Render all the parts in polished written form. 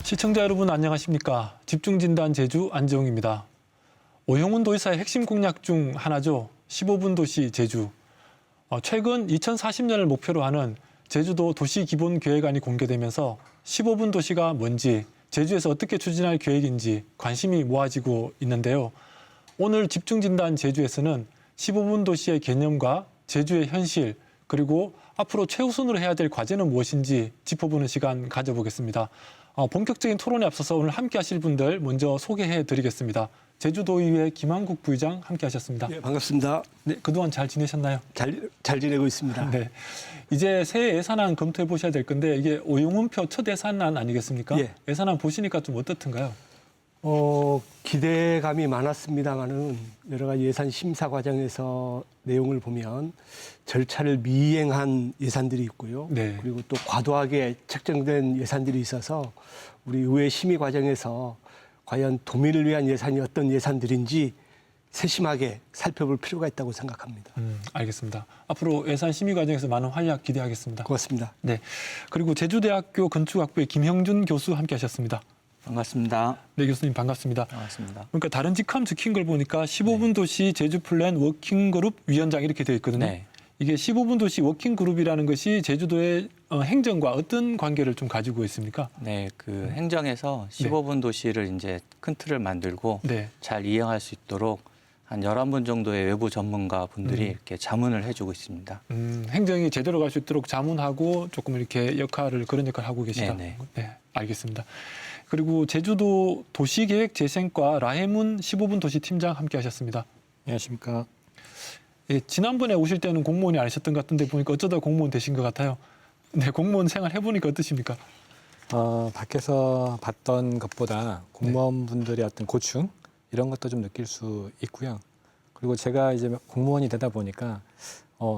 시청자 여러분 안녕하십니까? 집중진단 제주 안재홍입니다. 오영훈 도지사의 핵심 공약 중 하나죠. 15분 도시 제주. 최근 2040년을 목표로 하는 제주도 도시기본계획안이 공개되면서 15분 도시가 뭔지, 제주에서 어떻게 추진할 계획인지 관심이 모아지고 있는데요. 오늘 집중진단 제주에서는 15분 도시의 개념과 제주의 현실, 그리고 앞으로 최우선으로 해야 될 과제는 무엇인지 짚어보는 시간 가져보겠습니다. 본격적인 토론에 앞서서 오늘 함께 하실 분들 먼저 소개해 드리겠습니다. 제주도의회 김한국 부의장 함께 하셨습니다. 네, 반갑습니다. 네, 그동안 잘 지내셨나요? 잘 지내고 있습니다. 네. 이제 새해 예산안 검토해 보셔야 될 건데 이게 오영훈표 첫 예산안 아니겠습니까? 예. 예산안 보시니까 좀 어떻던가요? 기대감이 많았습니다만은 여러 가지 예산 심사 과정에서 내용을 보면 절차를 미이행한 예산들이 있고요. 네. 그리고 또 과도하게 책정된 예산들이 있어서 우리 의회 심의 과정에서 과연 도민을 위한 예산이 어떤 예산들인지 세심하게 살펴볼 필요가 있다고 생각합니다. 알겠습니다. 앞으로 예산 심의 과정에서 많은 활약 기대하겠습니다. 고맙습니다. 네. 그리고 제주대학교 건축학부의 김형준 교수 함께 하셨습니다. 반갑습니다. 네, 교수님 반갑습니다. 반갑습니다. 그러니까 다른 직함 적힌 걸 보니까 15분 도시 제주 플랜 워킹그룹 위원장 이렇게 되어 있거든요. 네. 이게 15분 도시 워킹그룹이라는 것이 제주도의 행정과 어떤 관계를 좀 가지고 있습니까? 네, 그 행정에서 15분 도시를 이제 큰 틀을 만들고 네. 잘 이행할 수 있도록 한 11분 정도의 외부 전문가 분들이 이렇게 자문을 해주고 있습니다. 행정이 제대로 갈 수 있도록 자문하고 조금 이렇게 그런 역할을 하고 계시다. 네네. 네, 알겠습니다. 그리고 제주도 도시계획재생과 라해문 15분 도시 팀장 함께 하셨습니다. 안녕하십니까. 예, 지난번에 오실 때는 공무원이 아니셨던 것 같은데 보니까 어쩌다 공무원 되신 것 같아요. 네, 공무원 생활 해보니까 어떠십니까? 밖에서 봤던 것보다 공무원분들의 어떤 고충 이런 것도 좀 느낄 수 있고요. 그리고 제가 이제 공무원이 되다 보니까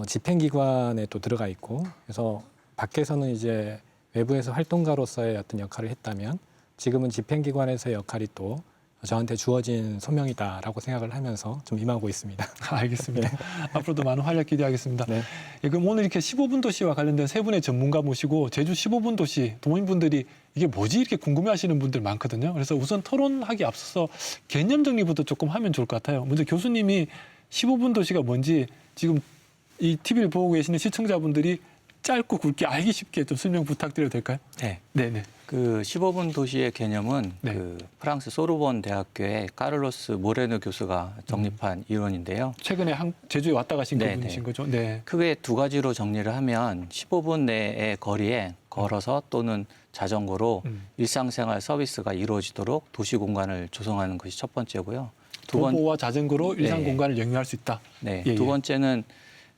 집행기관에 또 들어가 있고, 그래서 밖에서는 이제 외부에서 활동가로서의 어떤 역할을 했다면 지금은 집행기관에서의 역할이 또 저한테 주어진 소명이다라고 생각을 하면서 좀 임하고 있습니다. 알겠습니다. 앞으로도 많은 활약 기대하겠습니다. 네. 예, 그럼 오늘 이렇게 15분 도시와 관련된 세 분의 전문가 모시고 제주 15분 도시 도민분들이 이게 뭐지 이렇게 궁금해하시는 분들 많거든요. 그래서 우선 토론하기 앞서서 개념 정리부터 조금 하면 좋을 것 같아요. 먼저 교수님이 15분 도시가 뭔지 지금 이 TV를 보고 계시는 시청자분들이 짧고 굵게 알기 쉽게 좀 설명 부탁드려도 될까요? 네. 네네. 그 15분 도시의 개념은 네. 그 프랑스 소르본 대학교의 카를로스 모레노 교수가 정립한 이론인데요. 최근에 제주에 왔다 가신 네네. 그분이신 거죠? 네. 크게 두 가지로 정리를 하면 15분 내의 거리에 걸어서 또는 자전거로 일상생활 서비스가 이루어지도록 도시 공간을 조성하는 것이 첫 번째고요. 도보와 자전거로 일상 네. 공간을 영위할 수 있다. 네, 예, 두 예. 번째는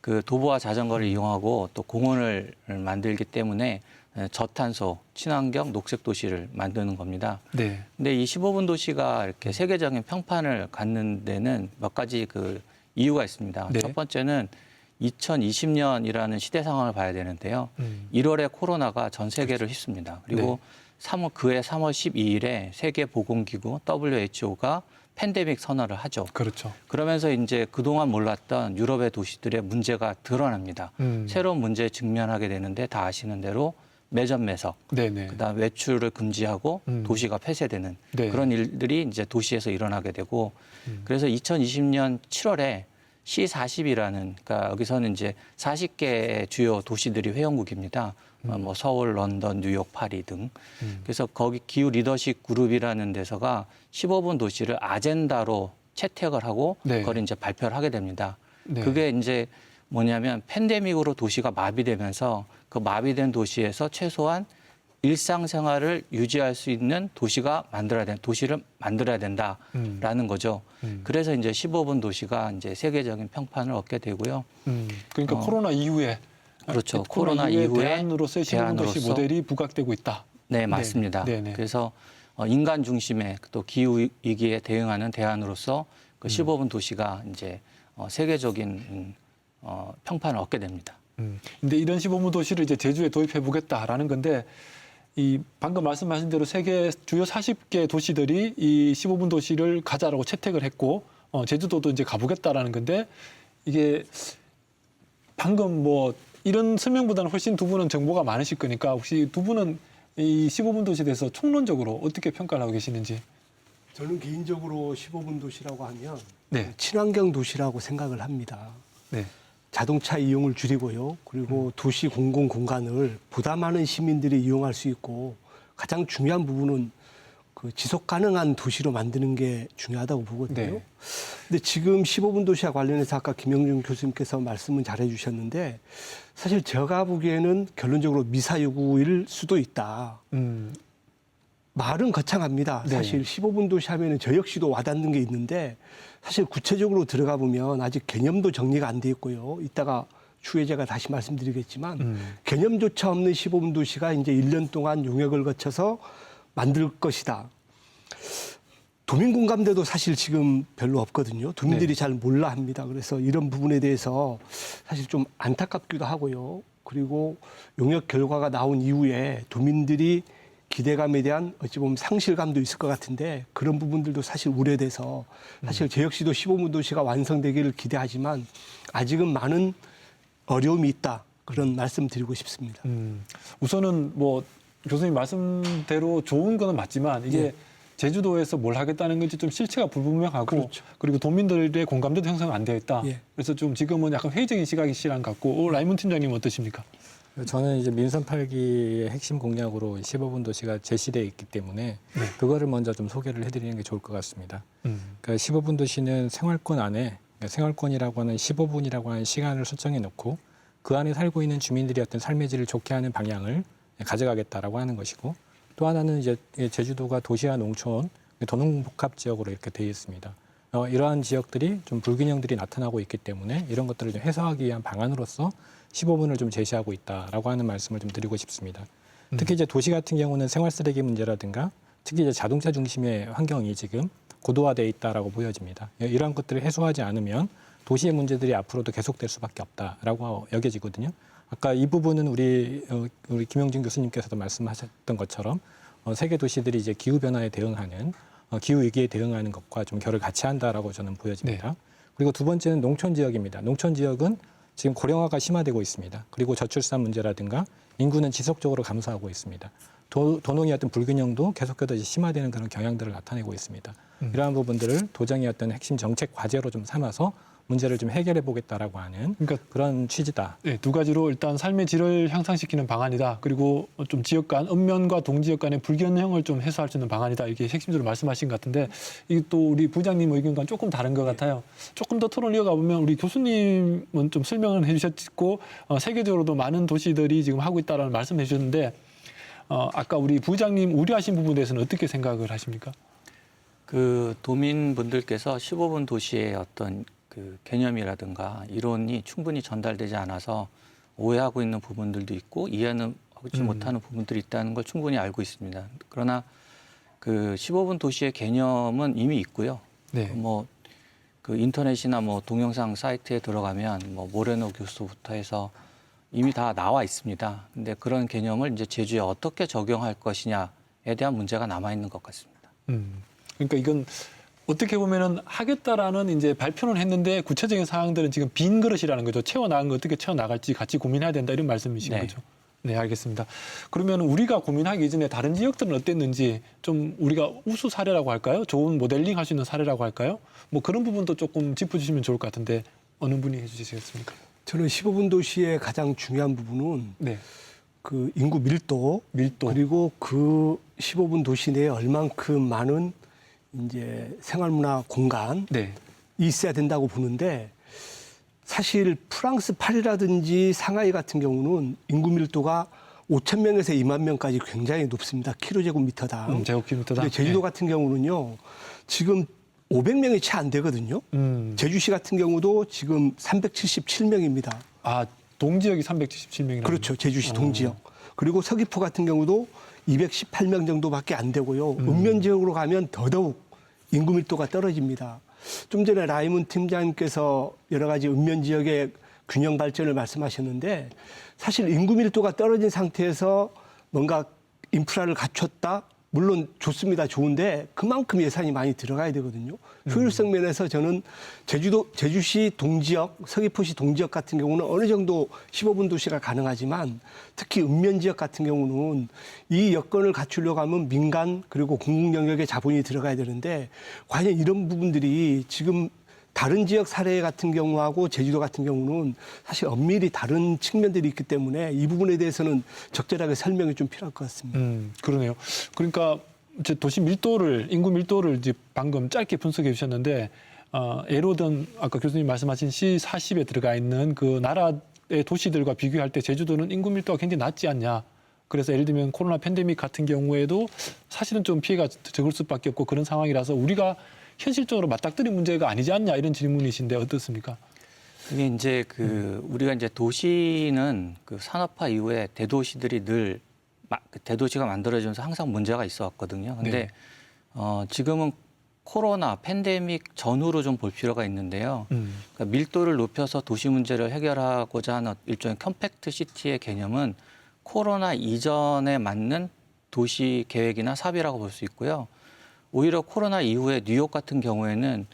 그 도보와 자전거를 이용하고 또 공원을 만들기 때문에 저탄소, 친환경, 녹색 도시를 만드는 겁니다. 네. 근데 이 15분 도시가 이렇게 세계적인 평판을 갖는 데는 몇 가지 그 이유가 있습니다. 네. 첫 번째는 2020년이라는 시대 상황을 봐야 되는데요. 1월에 코로나가 전 세계를 휩습니다. 그리고 그해 3월 12일에 세계보건기구 WHO가 팬데믹 선언을 하죠. 그렇죠. 그러면서 이제 그동안 몰랐던 유럽의 도시들의 문제가 드러납니다. 새로운 문제에 직면하게 되는데 다 아시는 대로 매점 매석, 네네. 그다음 외출을 금지하고 도시가 폐쇄되는 네. 그런 일들이 이제 도시에서 일어나게 되고 그래서 2020년 7월에 C40이라는 그러니까 여기서는 이제 40개의 주요 도시들이 회원국입니다. 뭐 서울, 런던, 뉴욕, 파리 등. 그래서 거기 기후 리더십 그룹이라는 데서가 15분 도시를 아젠다로 채택을 하고 네. 그걸 이제 발표를 하게 됩니다. 네. 그게 이제 뭐냐면 팬데믹으로 도시가 마비되면서 그 마비된 도시에서 최소한 일상생활을 유지할 수 있는 도시를 만들어야 된다라는 거죠. 그래서 이제 15분 도시가 이제 세계적인 평판을 얻게 되고요. 그러니까 코로나 이후에 그렇죠. 코로나 이후에 대안으로서의 15분 도시 모델이 부각되고 있다. 네, 맞습니다. 네네. 그래서 인간 중심의 또 기후 위기에 대응하는 대안으로서 그 15분 도시가 이제 세계적인 평판을 얻게 됩니다. 근데 이런 15분 도시를 이제 제주에 도입해 보겠다라는 건데 이 방금 말씀하신 대로 세계 주요 40개 도시들이 이 15분 도시를 가자라고 채택을 했고 제주도도 이제 가보겠다라는 건데 이게 방금 뭐 이런 설명보다는 훨씬 두 분은 정보가 많으실 거니까 혹시 두 분은 이 15분 도시에 대해서 총론적으로 어떻게 평가를 하고 계시는지. 저는 개인적으로 15분 도시라고 하면 네. 친환경 도시라고 생각을 합니다. 네. 자동차 이용을 줄이고요. 그리고 도시 공공 공간을 보다 많은 시민들이 이용할 수 있고 가장 중요한 부분은 그 지속 가능한 도시로 만드는 게 중요하다고 보거든요. 네. 근데 지금 15분 도시와 관련해서 아까 김영준 교수님께서 말씀은 잘해 주셨는데 사실 제가 보기에는 결론적으로 미사여구일 수도 있다. 말은 거창합니다. 네. 사실 15분 도시 하면은 저 역시도 와닿는 게 있는데 사실 구체적으로 들어가 보면 아직 개념도 정리가 안 돼 있고요. 이따가 추후에 제가 다시 말씀드리겠지만 개념조차 없는 15분 도시가 이제 1년 동안 용역을 거쳐서 만들 것이다. 도민 공감대도 사실 지금 별로 없거든요. 도민들이 네. 잘 몰라 합니다. 그래서 이런 부분에 대해서 사실 좀 안타깝기도 하고요. 그리고 용역 결과가 나온 이후에 도민들이 기대감에 대한 어찌 보면 상실감도 있을 것 같은데 그런 부분들도 사실 우려돼서 사실 제 역시도 15분 도시가 완성되기를 기대하지만 아직은 많은 어려움이 있다. 그런 말씀 드리고 싶습니다. 우선은 뭐 교수님 말씀대로 좋은 거는 맞지만 이게 네. 제주도에서 뭘 하겠다는 건지 좀 실체가 불분명하고 그렇죠. 그리고 도민들의 공감도 형성 안 되어 있다. 예. 그래서 좀 지금은 약간 회의적인 시각 같고 라이문 팀장님 어떠십니까? 저는 이제 민선 8기의 핵심 공약으로 15분 도시가 제시되어 있기 때문에 네. 그거를 먼저 좀 소개를 해드리는 게 좋을 것 같습니다. 음. 그러니까 15분 도시는 생활권 안에 그러니까 생활권이라고 하는 15분이라고 하는 시간을 설정해 놓고 그 안에 살고 있는 주민들이 어떤 삶의 질을 좋게 하는 방향을 가져가겠다라고 하는 것이고 또 하나는 이제 제주도가 도시와 농촌, 도농복합 지역으로 이렇게 되어 있습니다. 이러한 지역들이 좀 불균형들이 나타나고 있기 때문에 이런 것들을 좀 해소하기 위한 방안으로서 15분을 좀 제시하고 있다라고 하는 말씀을 좀 드리고 싶습니다. 특히 이제 도시 같은 경우는 생활 쓰레기 문제라든가 특히 이제 자동차 중심의 환경이 지금 고도화되어 있다라고 보여집니다. 이러한 것들을 해소하지 않으면 도시의 문제들이 앞으로도 계속될 수밖에 없다라고 여겨지거든요. 아까 이 부분은 우리 김영준 교수님께서도 말씀하셨던 것처럼 세계 도시들이 이제 기후 변화에 대응하는 기후 위기에 대응하는 것과 좀 결을 같이 한다라고 저는 보여집니다. 네. 그리고 두 번째는 농촌 지역입니다. 농촌 지역은 지금 고령화가 심화되고 있습니다. 그리고 저출산 문제라든가 인구는 지속적으로 감소하고 있습니다. 도농의 어떤 불균형도 계속해서 심화되는 그런 경향들을 나타내고 있습니다. 이러한 부분들을 도정의 어떤 핵심 정책 과제로 좀 삼아서 문제를 좀 해결해 보겠다라고 하는 그러니까 그런 취지다. 네, 두 가지로 일단 삶의 질을 향상시키는 방안이다. 그리고 좀 지역 간, 읍면과 동지역 간의 불균형을 좀 해소할 수 있는 방안이다. 이게 핵심적으로 말씀하신 것 같은데 이게 또 우리 부장님 의견과는 조금 다른 것 같아요. 조금 더 토론 이어가 보면 우리 교수님은 좀 설명을 해주셨고 세계적으로도 많은 도시들이 지금 하고 있다라는 말씀해 주셨는데 아까 우리 부장님 우려하신 부분에 대해서는 어떻게 생각을 하십니까? 그 도민분들께서 15분 도시의 어떤 그 개념이라든가 이론이 충분히 전달되지 않아서 오해하고 있는 부분들도 있고 이해는 하지 못하는 부분들이 있다는 걸 충분히 알고 있습니다. 그러나 그 15분 도시의 개념은 이미 있고요. 네. 뭐 그 인터넷이나 뭐 동영상 사이트에 들어가면 뭐 모레노 교수부터 해서 이미 다 나와 있습니다. 근데 그런 개념을 이제 제주에 어떻게 적용할 것이냐에 대한 문제가 남아 있는 것 같습니다. 그러니까 이건 어떻게 보면은 하겠다라는 이제 발표는 했는데 구체적인 사항들은 지금 빈 그릇이라는 거죠. 채워나간 거 어떻게 채워나갈지 같이 고민해야 된다 이런 말씀이신 네. 거죠. 네, 알겠습니다. 그러면 우리가 고민하기 이전에 다른 지역들은 어땠는지 좀 우리가 우수 사례라고 할까요? 좋은 모델링 할 수 있는 사례라고 할까요? 뭐 그런 부분도 조금 짚어주시면 좋을 것 같은데 어느 분이 해주시겠습니까? 저는 15분 도시의 가장 중요한 부분은 네, 그 인구 밀도, 그리고 그 15분 도시 내에 얼만큼 많은 이제 생활문화 공간이 네, 있어야 된다고 보는데 사실 프랑스 파리라든지 상하이 같은 경우는 인구 밀도가 5천 명에서 2만 명까지 굉장히 높습니다. 킬로제곱미터당. 제곱킬로미터당. 근데 제주도 네. 같은 경우는요. 지금 500명이 채 안 되거든요. 제주시 같은 경우도 지금 377명입니다. 아, 동지역이 377명이라고. 그렇죠. 제주시 동지역. 그리고 서귀포 같은 경우도 218명 정도밖에 안 되고요. 읍면 지역으로 가면 더더욱 인구 밀도가 떨어집니다. 좀 전에 라이문 팀장님께서 여러 가지 읍면 지역의 균형 발전을 말씀하셨는데 사실 인구 밀도가 떨어진 상태에서 뭔가 인프라를 갖췄다 물론 좋습니다. 좋은데 그만큼 예산이 많이 들어가야 되거든요. 효율성 면에서 저는 제주시 동지역, 서귀포시 동지역 같은 경우는 어느 정도 15분 도시가 가능하지만 특히 읍면 지역 같은 경우는 이 여건을 갖추려고 하면 민간 그리고 공공 영역의 자본이 들어가야 되는데 과연 이런 부분들이 지금 다른 지역 사례 같은 경우하고 제주도 같은 경우는 사실 엄밀히 다른 측면들이 있기 때문에 이 부분에 대해서는 적절하게 설명이 좀 필요할 것 같습니다. 그러네요. 그러니까 이제 도시 밀도를 인구 밀도를 이제 방금 짧게 분석해 주셨는데 예로 든 아까 교수님 말씀하신 C40에 들어가 있는 그 나라의 도시들과 비교할 때 제주도는 인구 밀도가 굉장히 낮지 않냐. 그래서 예를 들면 코로나 팬데믹 같은 경우에도 사실은 좀 피해가 적을 수밖에 없고 그런 상황이라서 우리가 현실적으로 맞닥뜨린 문제가 아니지 않냐 이런 질문이신데 어떻습니까? 이게 이제 우리가 이제 도시는 그 산업화 이후에 대도시들이 늘 대도시가 만들어지면서 항상 문제가 있어 왔거든요. 근데 지금은 코로나 팬데믹 전후로 좀 볼 필요가 있는데요. 그러니까 밀도를 높여서 도시 문제를 해결하고자 하는 일종의 컴팩트 시티의 개념은 코로나 이전에 맞는 도시 계획이나 사업이라고 볼 수 있고요. 오히려 코로나 이후에 뉴욕 같은 경우에는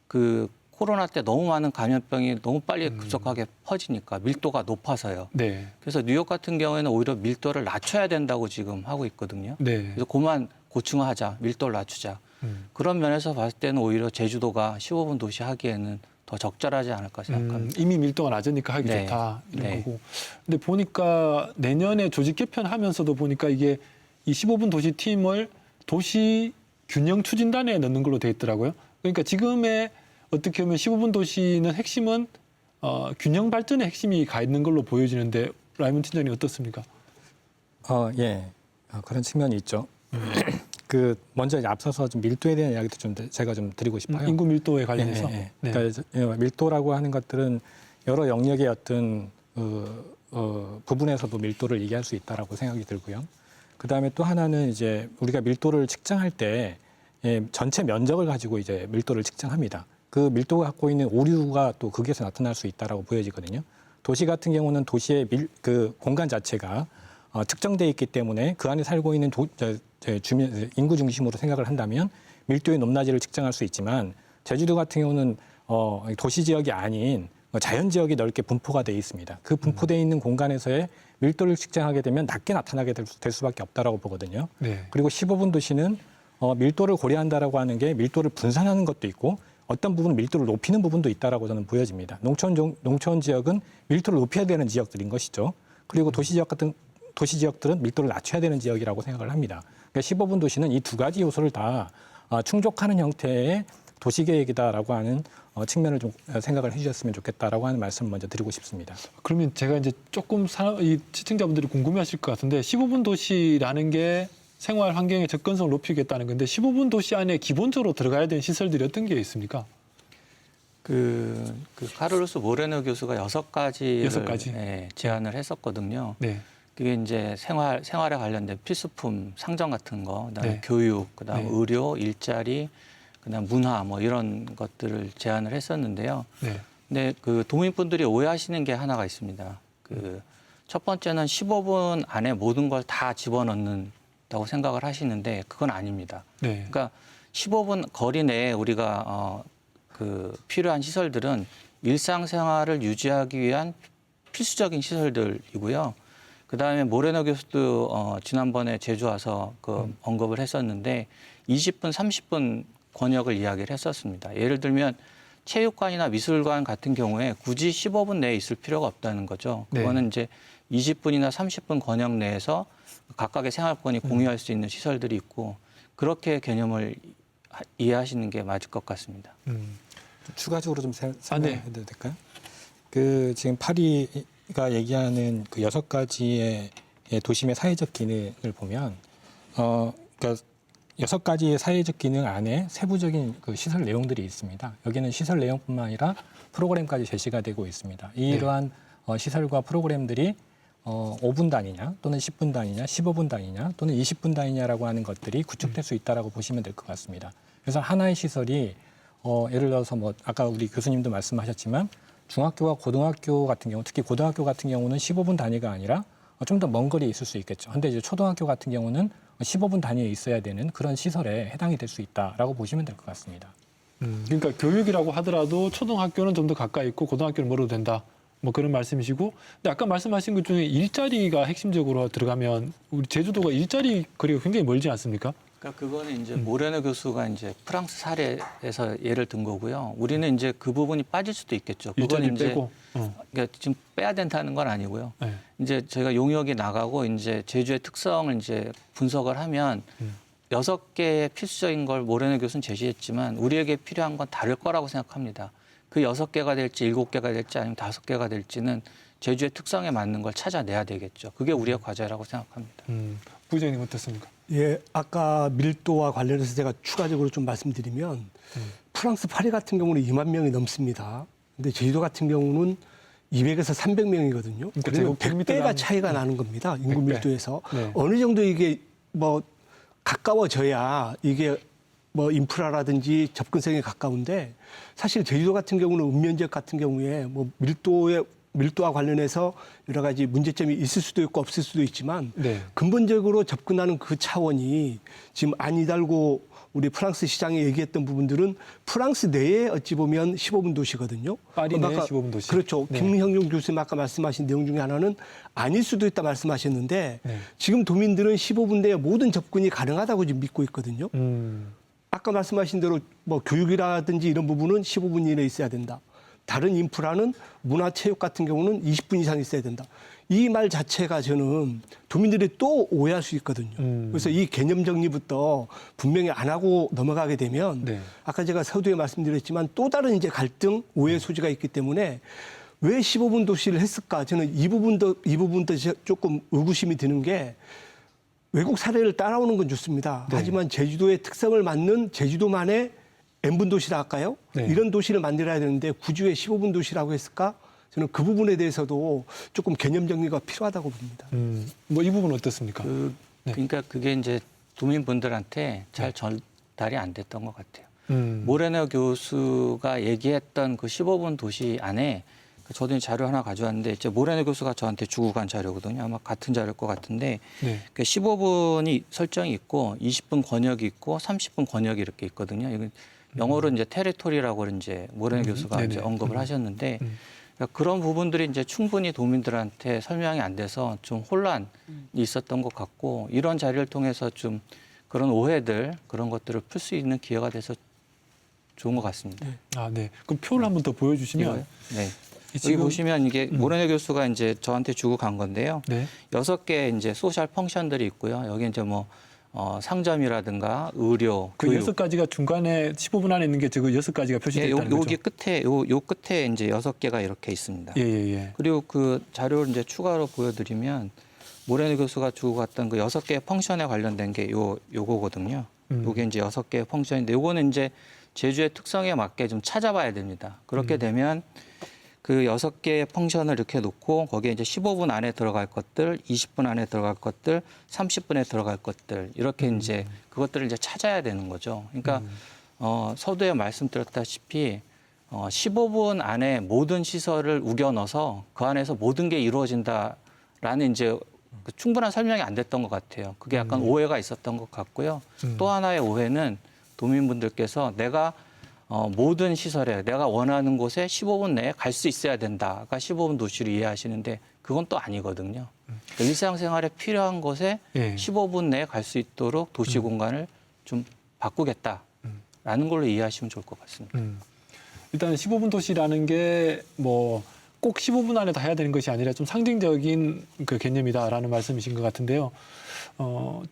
그 코로나 때 너무 많은 감염병이 너무 빨리 급속하게 퍼지니까 밀도가 높아서요. 네. 그래서 뉴욕 같은 경우에는 오히려 밀도를 낮춰야 된다고 지금 하고 있거든요. 네. 그래서 그만 고층화하자, 밀도를 낮추자. 그런 면에서 봤을 때는 오히려 제주도가 15분 도시 하기에는 더 적절하지 않을까 생각합니다. 이미 밀도가 낮으니까 하기 네. 좋다 이런 네. 거고. 근데 보니까 내년에 조직 개편하면서도 보니까 이게 이 15분 도시 팀을 도시 균형 추진단에 넣는 걸로 돼 있더라고요. 그러니까 지금의 어떻게 보면 15분 도시는 핵심은 균형 발전의 핵심이 가 있는 걸로 보여지는데 라이먼 팀장님 어떻습니까? 예. 그런 측면이 있죠. 그 먼저 이제 앞서서 좀 밀도에 대한 이야기도 좀 제가 좀 드리고 싶어요. 인구 밀도에 관련해서. 예, 예. 네. 그러니까 밀도라고 하는 것들은 여러 영역의 어떤 부분에서도 밀도를 얘기할 수 있다라고 생각이 들고요. 그 다음에 또 하나는 이제 우리가 밀도를 측정할 때 전체 면적을 가지고 이제 밀도를 측정합니다. 그 밀도가 갖고 있는 오류가 또 거기에서 나타날 수 있다라고 보여지거든요. 도시 같은 경우는 도시의 그 공간 자체가 특정돼 있기 때문에 그 안에 살고 있는 주민 인구 중심으로 생각을 한다면 밀도의 높낮이를 측정할 수 있지만 제주도 같은 경우는 도시 지역이 아닌 자연 지역이 넓게 분포가 돼 있습니다. 그 분포돼 있는 공간에서의 밀도를 측정하게 되면 낮게 나타나게 될 수밖에 없다라고 보거든요. 네. 그리고 15분 도시는 밀도를 고려한다라고 하는 게 밀도를 분산하는 것도 있고 어떤 부분은 밀도를 높이는 부분도 있다라고 저는 보여집니다. 농촌 지역은 밀도를 높여야 되는 지역들인 것이죠. 그리고 도시 지역들은 밀도를 낮춰야 되는 지역이라고 생각을 합니다. 그러니까 15분 도시는 이 두 가지 요소를 다 충족하는 형태의 도시계획이다라고 하는 측면을 좀 생각을 해주셨으면 좋겠다라고 하는 말씀을 먼저 드리고 싶습니다. 그러면 제가 이제 조금 이 시청자분들이 궁금해하실 것 같은데 15분 도시라는 게 생활 환경의 접근성을 높이겠다는 건데 15분 도시 안에 기본적으로 들어가야 되는 시설들이 어떤 게 있습니까? 그 카를로스 모레노 교수가 6가지를 여섯 가지? 제안을 했었거든요. 네. 그게 이제 생활에 관련된 필수품 상점 같은 거, 그다음에 네. 교육, 그다음에 네. 의료, 일자리, 그다음 문화 뭐 이런 것들을 제안을 했었는데요. 네. 근데 그 도민분들이 오해하시는 게 하나가 있습니다. 첫 번째는 15분 안에 모든 걸 다 집어넣는다고 생각을 하시는데 그건 아닙니다. 네. 그러니까 15분 거리 내에 우리가 필요한 시설들은 일상생활을 유지하기 위한 필수적인 시설들이고요. 그다음에 모레노 교수도 지난번에 제주 와서 언급을 했었는데 20분, 30분 권역을 이야기를 했었습니다. 예를 들면 체육관이나 미술관 같은 경우에 굳이 15분 내에 있을 필요가 없다는 거죠. 그거는 이제 20분이나 30분 권역 내에서 각각의 생활권이 공유할 수 있는 시설들이 있고 그렇게 개념을 이해하시는 게 맞을 것 같습니다. 추가적으로 좀 설명해도 될까요? 그 지금 파리가 얘기하는 그 6가지의 도심의 사회적 기능을 보면 그러니까 6가지의 사회적 기능 안에 세부적인 그 시설 내용들이 있습니다. 여기는 시설 내용뿐만 아니라 프로그램까지 제시가 되고 있습니다. 이러한 시설과 프로그램들이 5분 단위냐 또는 10분 단위냐 15분 단위냐 또는 20분 단위냐라고 하는 것들이 구축될 수 있다라고 보시면 될 것 같습니다. 그래서 하나의 시설이 예를 들어서 뭐 아까 우리 교수님도 말씀하셨지만 중학교와 고등학교 같은 경우 특히 고등학교 같은 경우는 15분 단위가 아니라 좀 더 먼 거리에 있을 수 있겠죠. 근데 이제 초등학교 같은 경우는 15분 단위에 있어야 되는 그런 시설에 해당이 될 수 있다라고 보시면 될 것 같습니다. 그러니까 교육이라고 하더라도 초등학교는 좀 더 가까이 있고 고등학교는 멀어도 된다. 뭐 그런 말씀이시고, 근데 아까 말씀하신 것 중에 일자리가 핵심적으로 들어가면 우리 제주도가 일자리 거리가 굉장히 멀지 않습니까? 그러니까 그거는 이제 모레노 교수가 이제 프랑스 사례에서 예를 든 거고요. 우리는 이제 그 부분이 빠질 수도 있겠죠. 그건 일자리 이제 빼고. 그러니까 지금 빼야 된다는 건 아니고요. 네. 이제 저희가 용역이 나가고 이제 제주의 특성을 이제 분석을 하면 6개의 필수적인 걸 모레노 교수는 제시했지만 우리에게 필요한 건 다를 거라고 생각합니다. 그 6개가 될지 7개가 될지 아니면 5개가 될지는 제주의 특성에 맞는 걸 찾아내야 되겠죠. 그게 우리의 과제라고 생각합니다. 부장님 어떻습니까? 예, 아까 밀도와 관련해서 제가 추가적으로 좀 말씀드리면 프랑스 파리 같은 경우는 2만 명이 넘습니다. 근데 제주도 같은 경우는 200에서 300명이거든요. 그러니까 그러면 제곱킬로미터당 100배가 차이가 나는 겁니다. 인구 100배. 밀도에서. 네. 어느 정도 이게 뭐 가까워져야 이게 뭐 인프라라든지 접근성이 가까운데 사실 제주도 같은 경우는 읍면지역 같은 경우에 뭐 밀도와 관련해서 여러 가지 문제점이 있을 수도 있고 없을 수도 있지만 네. 근본적으로 접근하는 그 차원이 지금 안이달고 우리 프랑스 시장이 얘기했던 부분들은 프랑스 내에 어찌 보면 15분 도시거든요. 파리 그럼 내에 아까 15분 도시. 그렇죠. 네. 김형용 교수님 아까 말씀하신 내용 중에 하나는 아닐 수도 있다 말씀하셨는데 네. 지금 도민들은 15분 내에 모든 접근이 가능하다고 지금 믿고 있거든요. 아까 말씀하신 대로 뭐 교육이라든지 이런 부분은 15분 이내에 있어야 된다. 다른 인프라는 문화체육 같은 경우는 20분 이상 있어야 된다. 이 말 자체가 저는 도민들이 또 오해할 수 있거든요. 그래서 이 개념 정리부터 분명히 안 하고 넘어가게 되면 네. 아까 제가 서두에 말씀드렸지만 또 다른 이제 갈등, 오해 소지가 있기 때문에 왜 15분 도시를 했을까? 저는 이 부분도 조금 의구심이 드는 게 외국 사례를 따라오는 건 좋습니다. 네. 하지만 제주도의 특성을 맞는 제주도만의 N분 도시라 할까요? 네. 이런 도시를 만들어야 되는데 굳이 왜 15분 도시라고 했을까? 저는 그 부분에 대해서도 조금 개념 정리가 필요하다고 봅니다. 뭐 이 부분 어떻습니까? 네. 그러니까 그게 이제 도민분들한테 잘 전달이 안 됐던 것 같아요. 모레노 교수가 얘기했던 그 15분 도시 안에 저도 자료 하나 가져왔는데 이제 모레노 교수가 저한테 주고 간 자료거든요. 아마 같은 자료일 것 같은데 네. 15분이 설정이 있고 20분 권역이 있고 30분 권역이 이렇게 있거든요. 이건 영어로 이제 테리토리라고 이제 모레노 교수가 네네. 이제 언급을 하셨는데 그러니까 그런 부분들이 이제 충분히 도민들한테 설명이 안 돼서 좀 혼란이 있었던 것 같고 이런 자료를 통해서 좀 그런 오해들 그런 것들을 풀 수 있는 기회가 돼서 좋은 것 같습니다. 아, 네. 그럼 표를 한번 더 보여주시면. 이거요? 네. 여기 지금 보시면 이게 모레노 교수가 이제 저한테 주고 간 건데요. 네. 6개 이제 소셜 펑션들이 있고요. 여기 이제 뭐 상점이라든가 의료, 그 교육. 6가지가 중간에 15분 안에 있는 게 저거 6가지가 표시되어 예, 있다는 여기 거죠. 끝에 요 끝에 이제 6개가 이렇게 있습니다. 예, 예, 예. 그리고 그 자료를 이제 추가로 보여드리면 모레노 교수가 주고 갔던 그 6개의 펑션에 관련된 게 요거거든요. 요게 이제 6개의 펑션인데 요거는 이제 제주의 특성에 맞게 좀 찾아봐야 됩니다. 그렇게 되면 그 6개의 펑션을 이렇게 놓고 거기에 이제 15분 안에 들어갈 것들, 20분 안에 들어갈 것들, 30분에 들어갈 것들 이렇게 이제 그것들을 이제 찾아야 되는 거죠. 그러니까 서두에 말씀드렸다시피 15분 안에 모든 시설을 우겨 넣어서 그 안에서 모든 게 이루어진다라는 이제 그 충분한 설명이 안 됐던 것 같아요. 그게 약간 오해가 있었던 것 같고요. 또 하나의 오해는 도민분들께서 내가 모든 시설에 내가 원하는 곳에 15분 내에 갈 수 있어야 된다가 15분 도시를 이해하시는데 그건 또 아니거든요. 그러니까 일상생활에 필요한 곳에 예. 15분 내에 갈 수 있도록 도시 공간을 좀 바꾸겠다라는 걸로 이해하시면 좋을 것 같습니다. 일단 15분 도시라는 게 뭐 꼭 15분 안에 다 해야 되는 것이 아니라 좀 상징적인 그 개념이다라는 말씀이신 것 같은데요.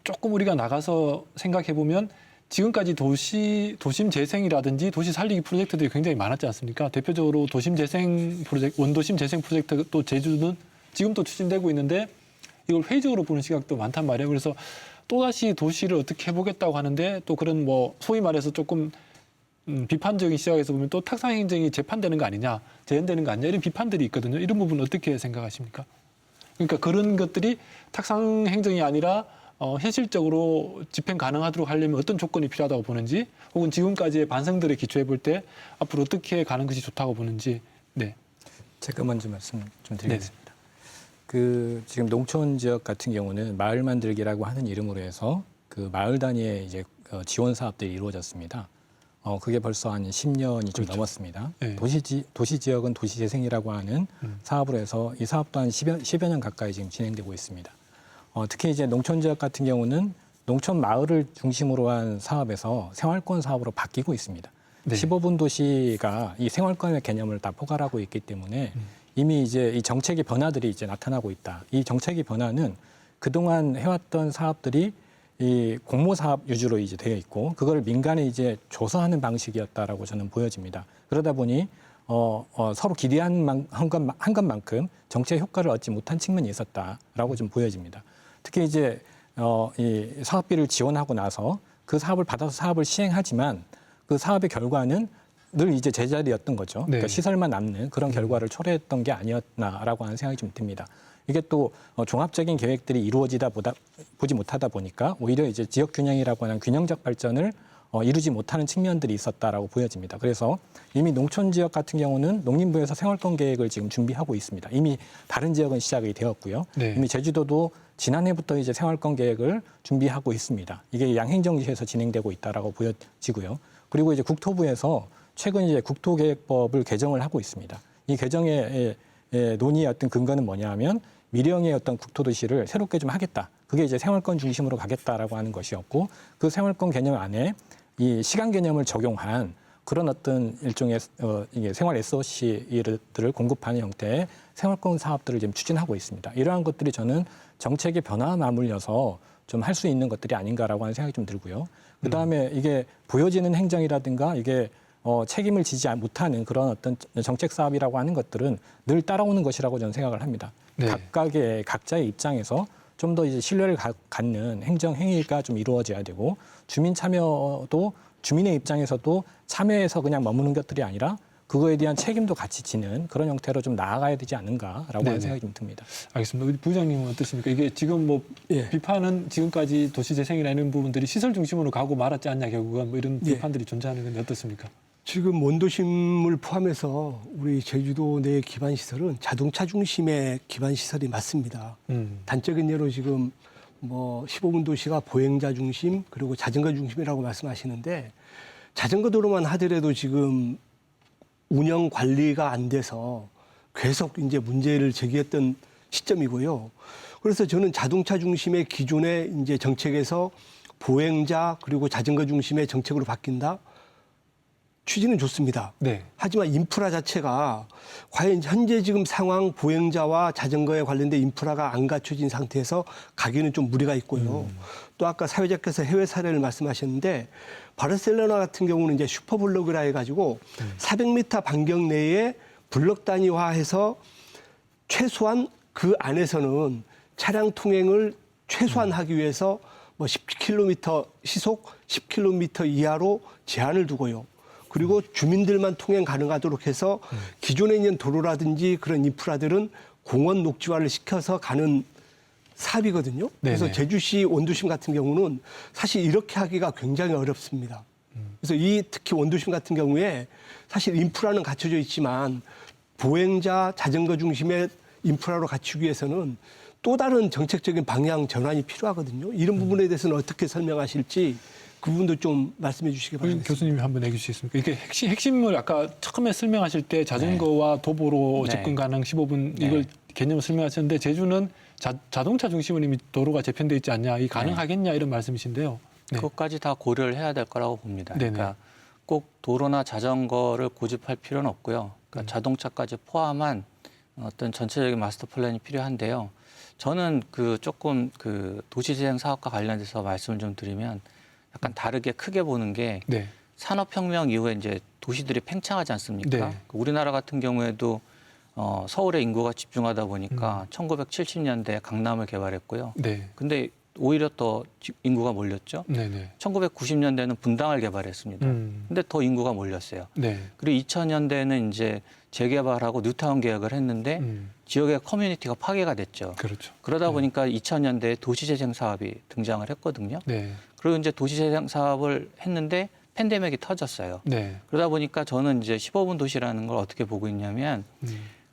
조금 우리가 나가서 생각해 보면 지금까지 도심 재생이라든지 도시 살리기 프로젝트들이 굉장히 많았지 않습니까? 대표적으로 도심 재생 프로젝트, 원도심 재생 프로젝트 또 제주는 지금 또 추진되고 있는데 이걸 회의적으로 보는 시각도 많단 말이에요. 그래서 또다시 도시를 어떻게 해보겠다고 하는데 또 그런 뭐 소위 말해서 조금 비판적인 시각에서 보면 또 탁상행정이 재판되는 거 아니냐, 재현되는 거 아니냐 이런 비판들이 있거든요. 이런 부분 어떻게 생각하십니까? 그러니까 그런 것들이 탁상행정이 아니라 현실적으로 집행 가능하도록 하려면 어떤 조건이 필요하다고 보는지 혹은 지금까지의 반성들에 기초해 볼 때 앞으로 어떻게 가는 것이 좋다고 보는지. 네. 제가 먼저 말씀 좀 드리겠습니다. 그 지금 농촌 지역 같은 경우는 마을 만들기라고 하는 이름으로 해서 그 마을 단위의 이제 지원 사업들이 이루어졌습니다. 그게 벌써 한 10년이 좀 그렇죠. 넘었습니다. 네. 도시 지역은 도시재생이라고 하는 사업으로 해서 이 사업도 한 10여 년 가까이 지금 진행되고 있습니다. 특히 이제 농촌 지역 같은 경우는 농촌 마을을 중심으로 한 사업에서 생활권 사업으로 바뀌고 있습니다. 네. 15분 도시가 이 생활권의 개념을 다 포괄하고 있기 때문에 이미 이제 이 정책의 변화들이 이제 나타나고 있다. 이 정책의 변화는 그동안 해왔던 사업들이 이 공모 사업 위주로 이제 되어 있고 그걸 민간에 이제 조서하는 방식이었다라고 저는 보여집니다. 그러다 보니 서로 기대한 한 것만큼 정책 효과를 얻지 못한 측면이 있었다라고 좀 보여집니다. 특히 이제 이 사업비를 지원하고 나서 그 사업을 받아서 사업을 시행하지만 그 사업의 결과는 늘 이제 제자리였던 거죠. 네. 그러니까 시설만 남는 그런 결과를 초래했던 게 아니었나라고 하는 생각이 좀 듭니다. 이게 또 종합적인 계획들이 보지 못하다 보니까 오히려 이제 지역 균형이라고 하는 균형적 발전을 이루지 못하는 측면들이 있었다라고 보여집니다. 그래서 이미 농촌 지역 같은 경우는 농림부에서 생활권 계획을 지금 준비하고 있습니다. 이미 다른 지역은 시작이 되었고요. 네. 이미 제주도도 지난해부터 이제 생활권 계획을 준비하고 있습니다. 이게 양행정지에서 진행되고 있다라고 보여지고요. 그리고 이제 국토부에서 최근 이제 국토계획법을 개정을 하고 있습니다. 이 개정의 논의의 어떤 근거는 뭐냐하면 미령의 어떤 국토도시를 새롭게 좀 하겠다. 그게 이제 생활권 중심으로 가겠다라고 하는 것이었고 그 생활권 개념 안에 이 시간 개념을 적용한 그런 어떤 일종의 이게 생활 SOC들을 공급하는 형태의 생활권 사업들을 지금 추진하고 있습니다. 이러한 것들이 저는 정책의 변화와 맞물려서 좀 할 수 있는 것들이 아닌가라고 하는 생각이 좀 들고요. 그다음에 이게 보여지는 행정이라든가 이게 책임을 지지 못하는 그런 어떤 정책 사업이라고 하는 것들은 늘 따라오는 것이라고 저는 생각을 합니다. 네. 각자의 입장에서 좀 더 이제 신뢰를 갖는 행정 행위가 좀 이루어져야 되고 주민 참여도 주민의 입장에서도 참여해서 그냥 머무는 것들이 아니라 그거에 대한 책임도 같이 지는 그런 형태로 좀 나아가야 되지 않는가라고 네네. 하는 생각이 좀 듭니다. 알겠습니다. 우리 부장님은 어떻습니까? 이게 지금 뭐 예. 비판은 지금까지 도시재생이라는 부분들이 시설 중심으로 가고 말았지 않냐 결국은 뭐 이런 예. 비판들이 존재하는 건데 어떻습니까? 지금 원도심을 포함해서 우리 제주도 내 기반 시설은 자동차 중심의 기반 시설이 맞습니다. 단적인 예로 지금 뭐 15분 도시가 보행자 중심 그리고 자전거 중심이라고 말씀하시는데 자전거 도로만 하더라도 지금 운영 관리가 안 돼서 계속 이제 문제를 제기했던 시점이고요. 그래서 저는 자동차 중심의 기존의 이제 정책에서 보행자 그리고 자전거 중심의 정책으로 바뀐다. 취지는 좋습니다. 네. 하지만 인프라 자체가 과연 현재 지금 상황 보행자와 자전거에 관련된 인프라가 안 갖춰진 상태에서 가기는 좀 무리가 있고요. 또 아까 사회자께서 해외 사례를 말씀하셨는데 바르셀로나 같은 경우는 이제 슈퍼블럭이라 해가지고 400m 반경 내에 블럭 단위화해서 최소한 그 안에서는 차량 통행을 최소한 하기 위해서 뭐 10km 시속 10km 이하로 제한을 두고요. 그리고 주민들만 통행 가능하도록 해서 기존에 있는 도로라든지 그런 인프라들은 공원 녹지화를 시켜서 가는 사업이거든요. 그래서 네네. 제주시 원도심 같은 경우는 사실 이렇게 하기가 굉장히 어렵습니다. 그래서 특히 원도심 같은 경우에 사실 인프라는 갖춰져 있지만 보행자 자전거 중심의 인프라로 갖추기 위해서는 또 다른 정책적인 방향 전환이 필요하거든요. 이런 부분에 대해서는 어떻게 설명하실지 그 부분도 좀 말씀해 주시기 바랍니다. 교수님이 한번 얘기해 주시겠습니까? 이게 핵심을 아까 처음에 설명하실 때 자전거와 도보로 네. 접근 가능 15분 네. 이걸 개념을 설명하셨는데 제주는 자동차 중심은 이미 도로가 재편돼 있지 않냐, 이 가능하겠냐 이런 말씀이신데요. 네. 그것까지 다 고려를 해야 될 거라고 봅니다. 네네. 그러니까 꼭 도로나 자전거를 고집할 필요는 없고요. 그러니까 자동차까지 포함한 어떤 전체적인 마스터 플랜이 필요한데요. 저는 조금 도시재생 사업과 관련돼서 말씀을 좀 드리면 약간 다르게 크게 보는 게 네. 산업혁명 이후에 이제 도시들이 팽창하지 않습니까? 네. 우리나라 같은 경우에도 서울에 인구가 집중하다 보니까 1970년대에 강남을 개발했고요. 네. 근데 오히려 더 인구가 몰렸죠. 네네. 1990년대는 분당을 개발했습니다. 근데 더 인구가 몰렸어요. 네. 그리고 2000년대에는 이제 재개발하고 뉴타운 계획을 했는데 지역의 커뮤니티가 파괴가 됐죠. 그렇죠. 그러다 보니까 2000년대에 도시재생 사업이 등장을 했거든요. 네. 그리고 이제 도시재생 사업을 했는데 팬데믹이 터졌어요. 네. 그러다 보니까 저는 이제 15분 도시라는 걸 어떻게 보고 있냐면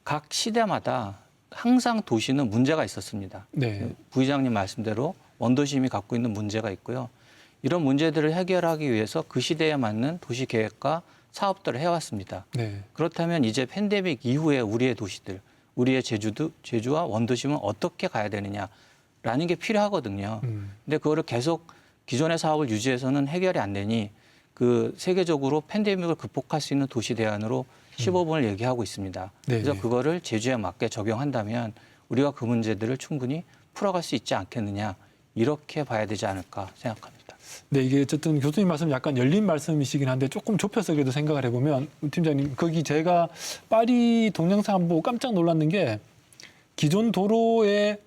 각 시대마다 항상 도시는 문제가 있었습니다. 네. 부의장님 말씀대로 원도심이 갖고 있는 문제가 있고요. 이런 문제들을 해결하기 위해서 그 시대에 맞는 도시 계획과 사업들을 해왔습니다. 네. 그렇다면 이제 팬데믹 이후에 우리의 도시들, 우리의 제주와 원도심은 어떻게 가야 되느냐라는 게 필요하거든요. 근데 그거를 계속 기존의 사업을 유지해서는 해결이 안 되니 그 세계적으로 팬데믹을 극복할 수 있는 도시 대안으로 15분을 얘기하고 있습니다. 네, 그래서 네. 그거를 제주에 맞게 적용한다면 우리가 그 문제들을 충분히 풀어갈 수 있지 않겠느냐 이렇게 봐야 되지 않을까 생각합니다. 네, 이게 어쨌든 교수님 말씀 약간 열린 말씀이시긴 한데 조금 좁혀서 그래도 생각을 해보면 팀장님 거기 제가 파리 동영상 한번 보고 깜짝 놀랐는 게 기존 도로에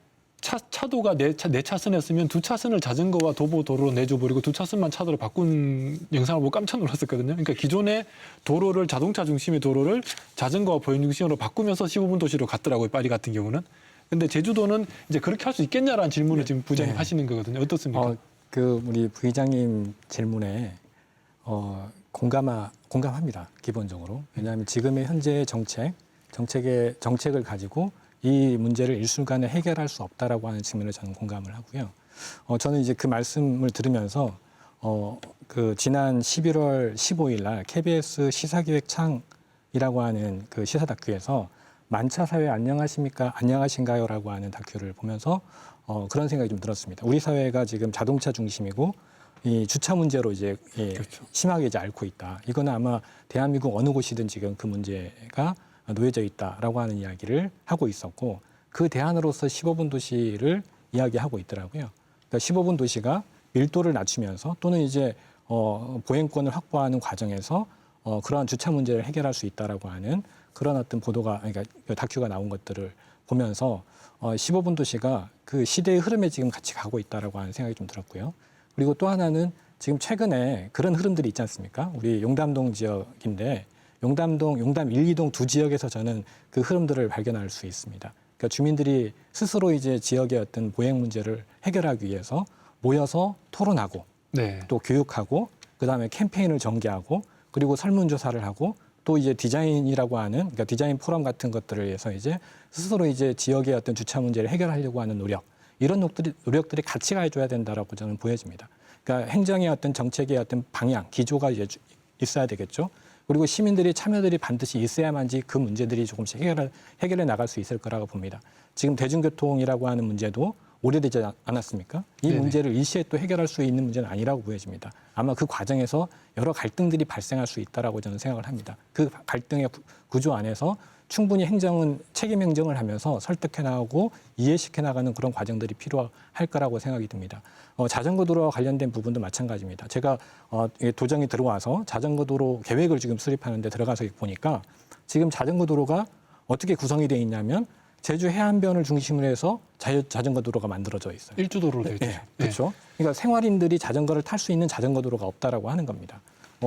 차도가 네 차선이었으면 두 차선을 자전거와 도보 도로로 내줘버리고 두 차선만 차도로 바꾼 영상을 보고 깜짝 놀랐었거든요. 그러니까 기존의 도로를 자동차 중심의 도로를 자전거와 보행 중심으로 바꾸면서 15분 도시로 갔더라고요. 파리 같은 경우는. 근데 제주도는 이제 그렇게 할 수 있겠냐라는 질문을 지금 부장님 하시는 거거든요. 어떻습니까? 우리 부의장님 질문에 공감합니다. 기본적으로. 왜냐하면 지금의 현재의 정책을 가지고 이 문제를 일순간에 해결할 수 없다라고 하는 측면을 저는 공감을 하고요. 저는 이제 그 말씀을 들으면서 그 지난 11월 15일 날 KBS 시사기획창이라고 하는 그 시사 다큐에서 만차 사회 안녕하신가요라고 하는 다큐를 보면서 그런 생각이 좀 들었습니다. 우리 사회가 지금 자동차 중심이고 이 주차 문제로 이제 그렇죠. 심하게 이제 앓고 있다. 이거는 아마 대한민국 어느 곳이든 지금 그 문제가 놓여져 있다라고 하는 이야기를 하고 있었고 그 대안으로서 15분 도시를 이야기하고 있더라고요. 그러니까 15분 도시가 밀도를 낮추면서 또는 이제 보행권을 확보하는 과정에서 그러한 주차 문제를 해결할 수 있다라고 하는 그런 어떤 그러니까 다큐가 나온 것들을 보면서 15분 도시가 그 시대의 흐름에 지금 같이 가고 있다라고 하는 생각이 좀 들었고요. 그리고 또 하나는 지금 최근에 그런 흐름들이 있지 않습니까? 우리 용담동 지역인데 용담 1, 2동 두 지역에서 저는 그 흐름들을 발견할 수 있습니다. 그러니까 주민들이 스스로 이제 지역의 어떤 보행 문제를 해결하기 위해서 모여서 토론하고 네. 또 교육하고 그다음에 캠페인을 전개하고 그리고 설문조사를 하고 또 이제 디자인이라고 하는 그러니까 디자인 포럼 같은 것들을 위해서 이제 스스로 이제 지역의 어떤 주차 문제를 해결하려고 하는 이런 노력들이 같이 가해줘야 된다라고 저는 보여집니다. 그러니까 행정의 어떤 정책의 어떤 방향, 기조가 이제 있어야 되겠죠. 그리고 시민들이 참여들이 반드시 있어야만지 그 문제들이 조금씩 해결해 나갈 수 있을 거라고 봅니다. 지금 대중교통이라고 하는 문제도 오래되지 않았습니까? 이 네네. 문제를 일시에 또 해결할 수 있는 문제는 아니라고 보여집니다. 아마 그 과정에서 여러 갈등들이 발생할 수 있다라고 저는 생각을 합니다. 그 갈등의 구조 안에서 충분히 행정은 책임 행정을 하면서 설득해 나가고 이해시켜 나가는 그런 과정들이 필요할 거라고 생각이 듭니다. 자전거 도로와 관련된 부분도 마찬가지입니다. 제가 도정이 들어와서 자전거 도로 계획을 지금 수립하는 데 들어가서 보니까 지금 자전거 도로가 어떻게 구성이 되어 있냐면 제주 해안변을 중심으로 해서 자전거 도로가 만들어져 있어요. 일주도로로 되어 있죠. 네, 그렇죠. 그러니까 생활인들이 자전거를 탈 수 있는 자전거 도로가 없다라고 하는 겁니다.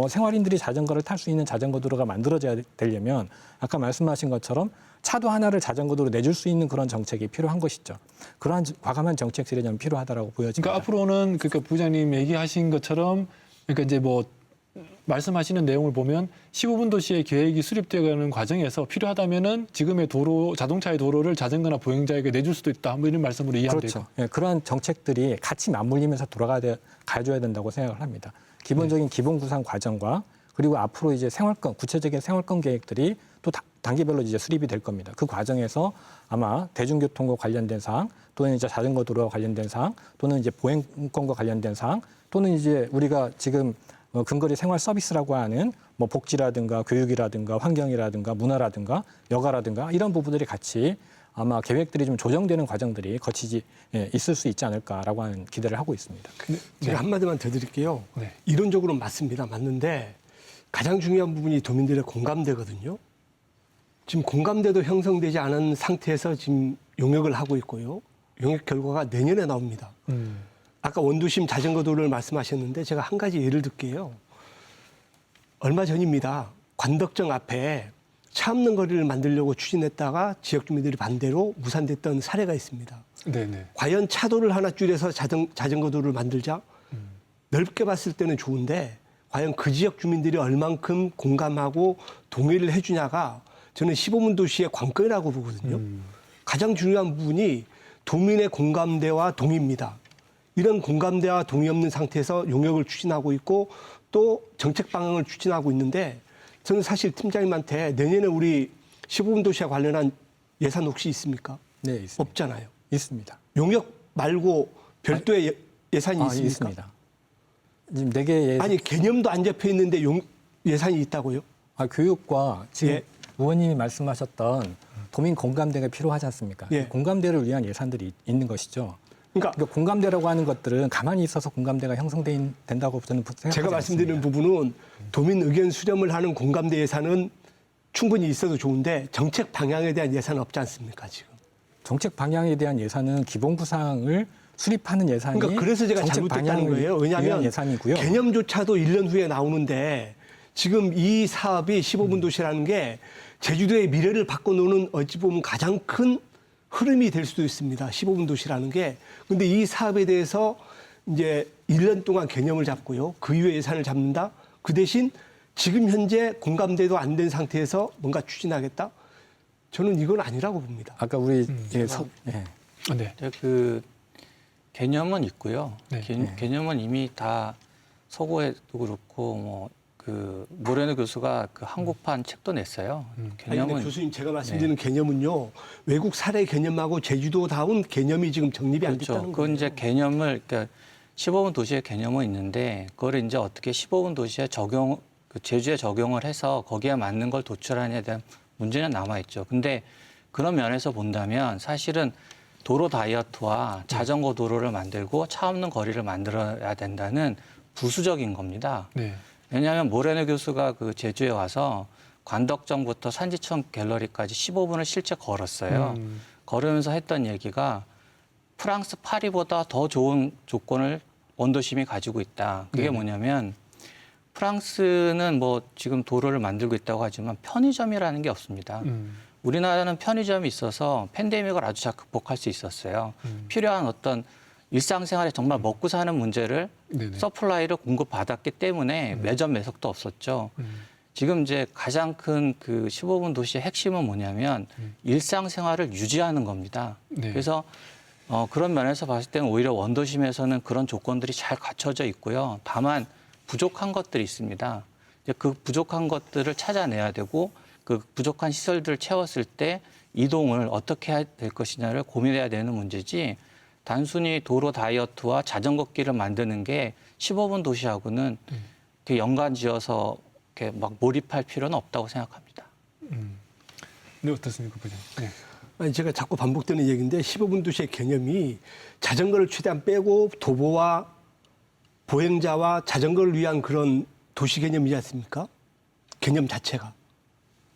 생활인들이 자전거를 탈 수 있는 자전거 도로가 만들어져야 되려면 아까 말씀하신 것처럼 차도 하나를 자전거 도로 내줄 수 있는 그런 정책이 필요한 것이죠. 그러한 과감한 정책들이 좀 필요하다라고 보여집니다. 그러니까 앞으로는 그러니까 부장님 얘기하신 것처럼 그러니까 이제 뭐 말씀하시는 내용을 보면 15분 도시의 계획이 수립되어가는 과정에서 필요하다면은 지금의 자동차의 도로를 자전거나 보행자에게 내줄 수도 있다. 뭐 이런 말씀으로 이해하면 그렇죠. 되고. 예, 그러한 정책들이 같이 맞물리면서 가져야 된다고 생각을 합니다. 기본적인 기본 구상 과정과 그리고 앞으로 이제 구체적인 생활권 계획들이 또 단계별로 이제 수립이 될 겁니다. 그 과정에서 아마 대중교통과 관련된 사항 또는 이제 자전거 도로와 관련된 사항 또는 이제 보행권과 관련된 사항 또는 이제 우리가 지금 근거리 생활 서비스라고 하는 뭐 복지라든가 교육이라든가 환경이라든가 문화라든가 여가라든가 이런 부분들이 같이 아마 계획들이 좀 조정되는 과정들이 있을 수 있지 않을까라고 하는 기대를 하고 있습니다. 제가 한마디만 더 드릴게요. 네. 이론적으로는 맞는데 가장 중요한 부분이 도민들의 공감대거든요. 지금 공감대도 형성되지 않은 상태에서 지금 용역을 하고 있고요. 용역 결과가 내년에 나옵니다. 아까 원도심 자전거 도로를 말씀하셨는데 제가 한 가지 예를 들게요. 얼마 전입니다. 관덕정 앞에 차 없는 거리를 만들려고 추진했다가 지역 주민들이 반대로 무산됐던 사례가 있습니다. 네네. 과연 차도를 하나 줄여서 자전거 도로를 만들자? 넓게 봤을 때는 좋은데 과연 그 지역 주민들이 얼만큼 공감하고 동의를 해주냐가 저는 15분 도시의 관건이라고 보거든요. 가장 중요한 부분이 도민의 공감대와 동의입니다. 이런 공감대와 동의 없는 상태에서 용역을 추진하고 있고 또 정책 방향을 추진하고 있는데 저는 사실 팀장님한테 내년에 우리 15분 도시와 관련한 예산 혹시 있습니까? 네, 있습니다. 없잖아요. 있습니다. 용역 말고 별도의 예산이 있습니까? 있습니다. 지금 4개 아니 개념도 안 잡혀 있는데 예산이 있다고요? 교육과 지금 예. 의원님이 말씀하셨던 도민 공감대가 필요하지 않습니까? 예. 공감대를 위한 예산들이 있는 것이죠. 그러니까 공감대라고 하는 것들은 가만히 있어서 공감대가 형성된다고 저는 생각하지 제가 말씀드리는 않습니다. 부분은 도민 의견 수렴을 하는 공감대 예산은 충분히 있어도 좋은데 정책 방향에 대한 예산은 없지 않습니까 지금? 정책 방향에 대한 예산은 기본 구상을 수립하는 예산이 그러니까 그래서 제가 정책 잘못됐다는 방향을 거예요. 위한 왜냐하면 예산이고요. 개념조차도 1년 후에 나오는데 지금 이 사업이 15분 도시라는 게 제주도의 미래를 바꿔놓는 어찌 보면 가장 큰 흐름이 될 수도 있습니다. 15분 도시라는 게. 근데 이 사업에 대해서 이제 1년 동안 개념을 잡고요. 그 이후에 예산을 잡는다. 그 대신 지금 현재 공감대도 안 된 상태에서 뭔가 추진하겠다. 저는 이건 아니라고 봅니다. 아까 우리 예. 네. 그 개념은 있고요. 네. 개념은 이미 다 서고에도 그렇고 뭐 그 모레노 교수가 그 한국판 책도 냈어요. 아니, 근데 개념은 교수님 제가 말씀드리는 개념은요. 외국 사례 개념하고 제주도다운 개념이 지금 정립이 안 그렇죠. 됐다는 그건 거예요. 이제 개념을 그러니까 15분 도시의 개념은 있는데 그걸 이제 어떻게 15분 도시에 적용 그 제주에 적용을 해서 거기에 맞는 걸 도출하냐에 대한 문제는 남아 있죠. 근데 그런 면에서 본다면 사실은 도로 다이어트와 자전거 도로를 만들고 차 없는 거리를 만들어야 된다는 부수적인 겁니다. 네. 왜냐하면 모레노 교수가 그 제주에 와서 관덕정부터 산지청 갤러리까지 15분을 실제 걸었어요. 걸으면서 했던 얘기가 프랑스 파리보다 더 좋은 조건을 원도심이 가지고 있다. 그게 네. 뭐냐면 프랑스는 뭐 지금 도로를 만들고 있다고 하지만 편의점이라는 게 없습니다. 우리나라는 편의점이 있어서 팬데믹을 아주 잘 극복할 수 있었어요. 필요한 어떤 일상생활에 정말 먹고 사는 문제를 네네. 서플라이를 공급받았기 때문에 매점 매석도 없었죠. 지금 이제 가장 큰 그 15분 도시의 핵심은 뭐냐면 일상생활을 유지하는 겁니다. 네. 그래서 그런 면에서 봤을 때는 오히려 원도심에서는 그런 조건들이 잘 갖춰져 있고요. 다만 부족한 것들이 있습니다. 이제 그 부족한 것들을 찾아내야 되고 그 부족한 시설들을 채웠을 때 이동을 어떻게 해야 될 것이냐를 고민해야 되는 문제지 단순히 도로 다이어트와 자전거 길을 만드는 게 15분 도시하고는 이렇게 연관 지어서 이렇게 막 몰입할 필요는 없다고 생각합니다. 네, 어떻습니까, 부장님? 네. 아니, 제가 자꾸 반복되는 얘기인데 15분 도시의 개념이 자전거를 최대한 빼고 도보와 보행자와 자전거를 위한 그런 도시 개념이지 않습니까? 개념 자체가.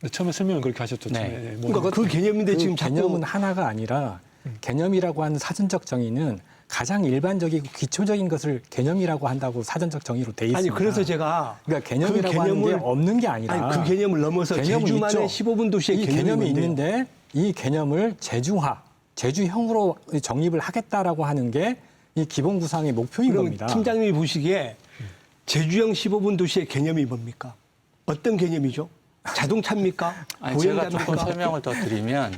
네, 처음에 설명을 그렇게 하셨죠. 네. 처음에. 네, 그러니까 그 개념인데 그 지금 자꾸 개념은 하나가 아니라 개념이라고 하는 사전적 정의는 가장 일반적이고 기초적인 것을 개념이라고 한다고 사전적 정의로 돼 있습니다. 아니 그래서 제가 그러니까 개념이라고 그 하는 게 개념을- 없는 게 아니라 아니 그 개념을 넘어서 개념은 제주만의 있죠. 15분 도시의 이 개념이 개념이 뭔데요? 있는데 이 개념을 제주형으로 정립을 하겠다라고 하는 게 이 기본 구상의 목표인 그럼 겁니다. 팀장님이 보시기에 제주형 15분 도시의 개념이 뭡니까? 어떤 개념이죠? 자동차입니까? 아니, 제가 조금 보행자입니까? 설명을 더 드리면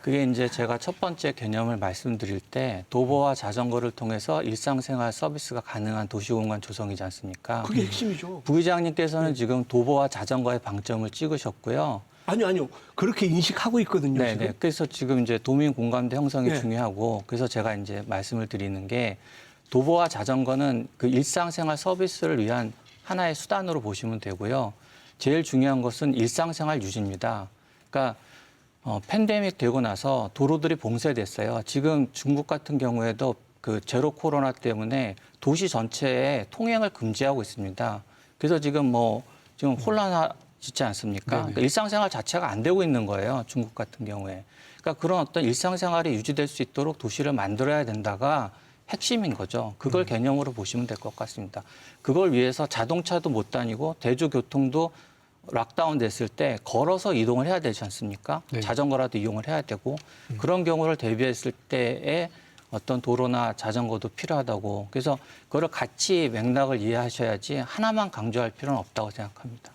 그게 이제 제가 첫 번째 개념을 말씀드릴 때 도보와 자전거를 통해서 일상생활 서비스가 가능한 도시공간 조성이지 않습니까? 그게 핵심이죠. 부의장님께서는 지금 도보와 자전거에 방점을 찍으셨고요. 아니요. 그렇게 인식하고 있거든요. 네, 지금. 네. 그래서 지금 이제 도민 공감대 형성이 네. 중요하고 그래서 제가 이제 말씀을 드리는 게 도보와 자전거는 그 일상생활 서비스를 위한 하나의 수단으로 보시면 되고요. 제일 중요한 것은 일상생활 유지입니다. 그러니까 팬데믹 되고 나서 도로들이 봉쇄됐어요. 지금 중국 같은 경우에도 그 제로 코로나 때문에 도시 전체에 통행을 금지하고 있습니다. 그래서 지금 지금 혼란하지 않습니까? 그러니까 일상생활 자체가 안 되고 있는 거예요. 중국 같은 경우에. 그러니까 그런 어떤 일상생활이 유지될 수 있도록 도시를 만들어야 된다가 핵심인 거죠. 그걸 개념으로 보시면 될 것 같습니다. 그걸 위해서 자동차도 못 다니고 대중교통도 락다운 됐을 때 걸어서 이동을 해야 되지 않습니까? 네. 자전거라도 이용을 해야 되고 그런 경우를 대비했을 때에 어떤 도로나 자전거도 필요하다고. 그래서 그걸 같이 맥락을 이해하셔야지 하나만 강조할 필요는 없다고 생각합니다.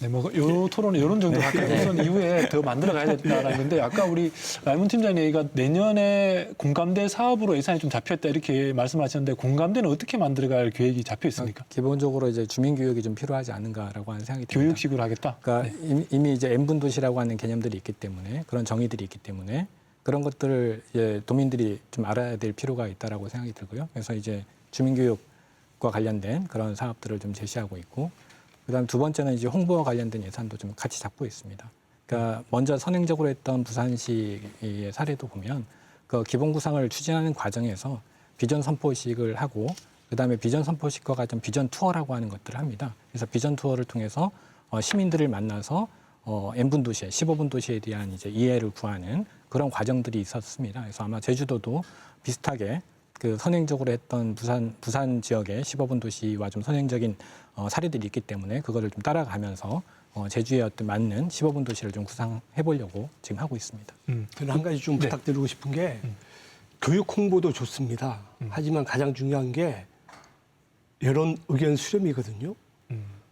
네, 요 토론은 이런 정도 할까요? 우선 이후에 더 만들어 가야 된다는 건데, 아까 우리 라이문 팀장님 얘기가 내년에 공감대 사업으로 예산이 좀 잡혔다 이렇게 말씀하셨는데, 공감대는 어떻게 만들어갈 계획이 잡혀 있습니까? 기본적으로 이제 주민 교육이 좀 필요하지 않은가라고 하는 생각이 듭니다. 교육식으로 하겠다? 그러니까 이미 이제 N분 도시라고 하는 개념들이 있기 때문에, 그런 정의들이 있기 때문에 그런 것들을 이제 도민들이 좀 알아야 될 필요가 있다라고 생각이 들고요. 그래서 이제 주민 교육과 관련된 그런 사업들을 좀 제시하고 있고, 그다음 두 번째는 이제 홍보와 관련된 예산도 좀 같이 잡고 있습니다. 그러니까 먼저 선행적으로 했던 부산시의 사례도 보면 그 기본 구상을 추진하는 과정에서 비전 선포식을 하고, 그다음에 비전 선포식과 같은 비전 투어라고 하는 것들을 합니다. 그래서 비전 투어를 통해서 시민들을 만나서 N분 도시에 15분 도시에 대한 이제 이해를 구하는 그런 과정들이 있었습니다. 그래서 아마 제주도도 비슷하게 그 선행적으로 했던 부산 지역의 15분 도시와 좀 선행적인 사례들이 있기 때문에 그거를 좀 따라가면서 제주의 어떤 맞는 15분 도시를 좀 구상해 보려고 지금 하고 있습니다. 저는 한 가지 좀 네. 부탁드리고 싶은 게 교육 홍보도 좋습니다. 하지만 가장 중요한 게 여론 의견 수렴이거든요.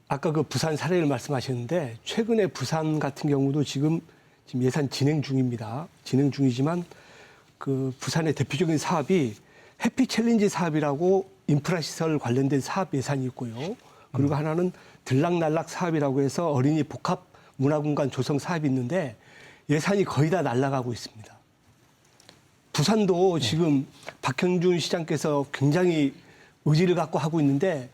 아까 그 부산 사례를 말씀하셨는데 최근에 부산 같은 경우도 지금 예산 진행 중입니다. 진행 중이지만 그 부산의 대표적인 사업이 해피 챌린지 사업이라고 인프라 시설 관련된 사업 예산이 있고요. 그리고 하나는 들락날락 사업이라고 해서 어린이 복합 문화공간 조성 사업이 있는데 예산이 거의 다 날아가고 있습니다. 부산도 지금 박형준 시장께서 굉장히 의지를 갖고 하고 있는데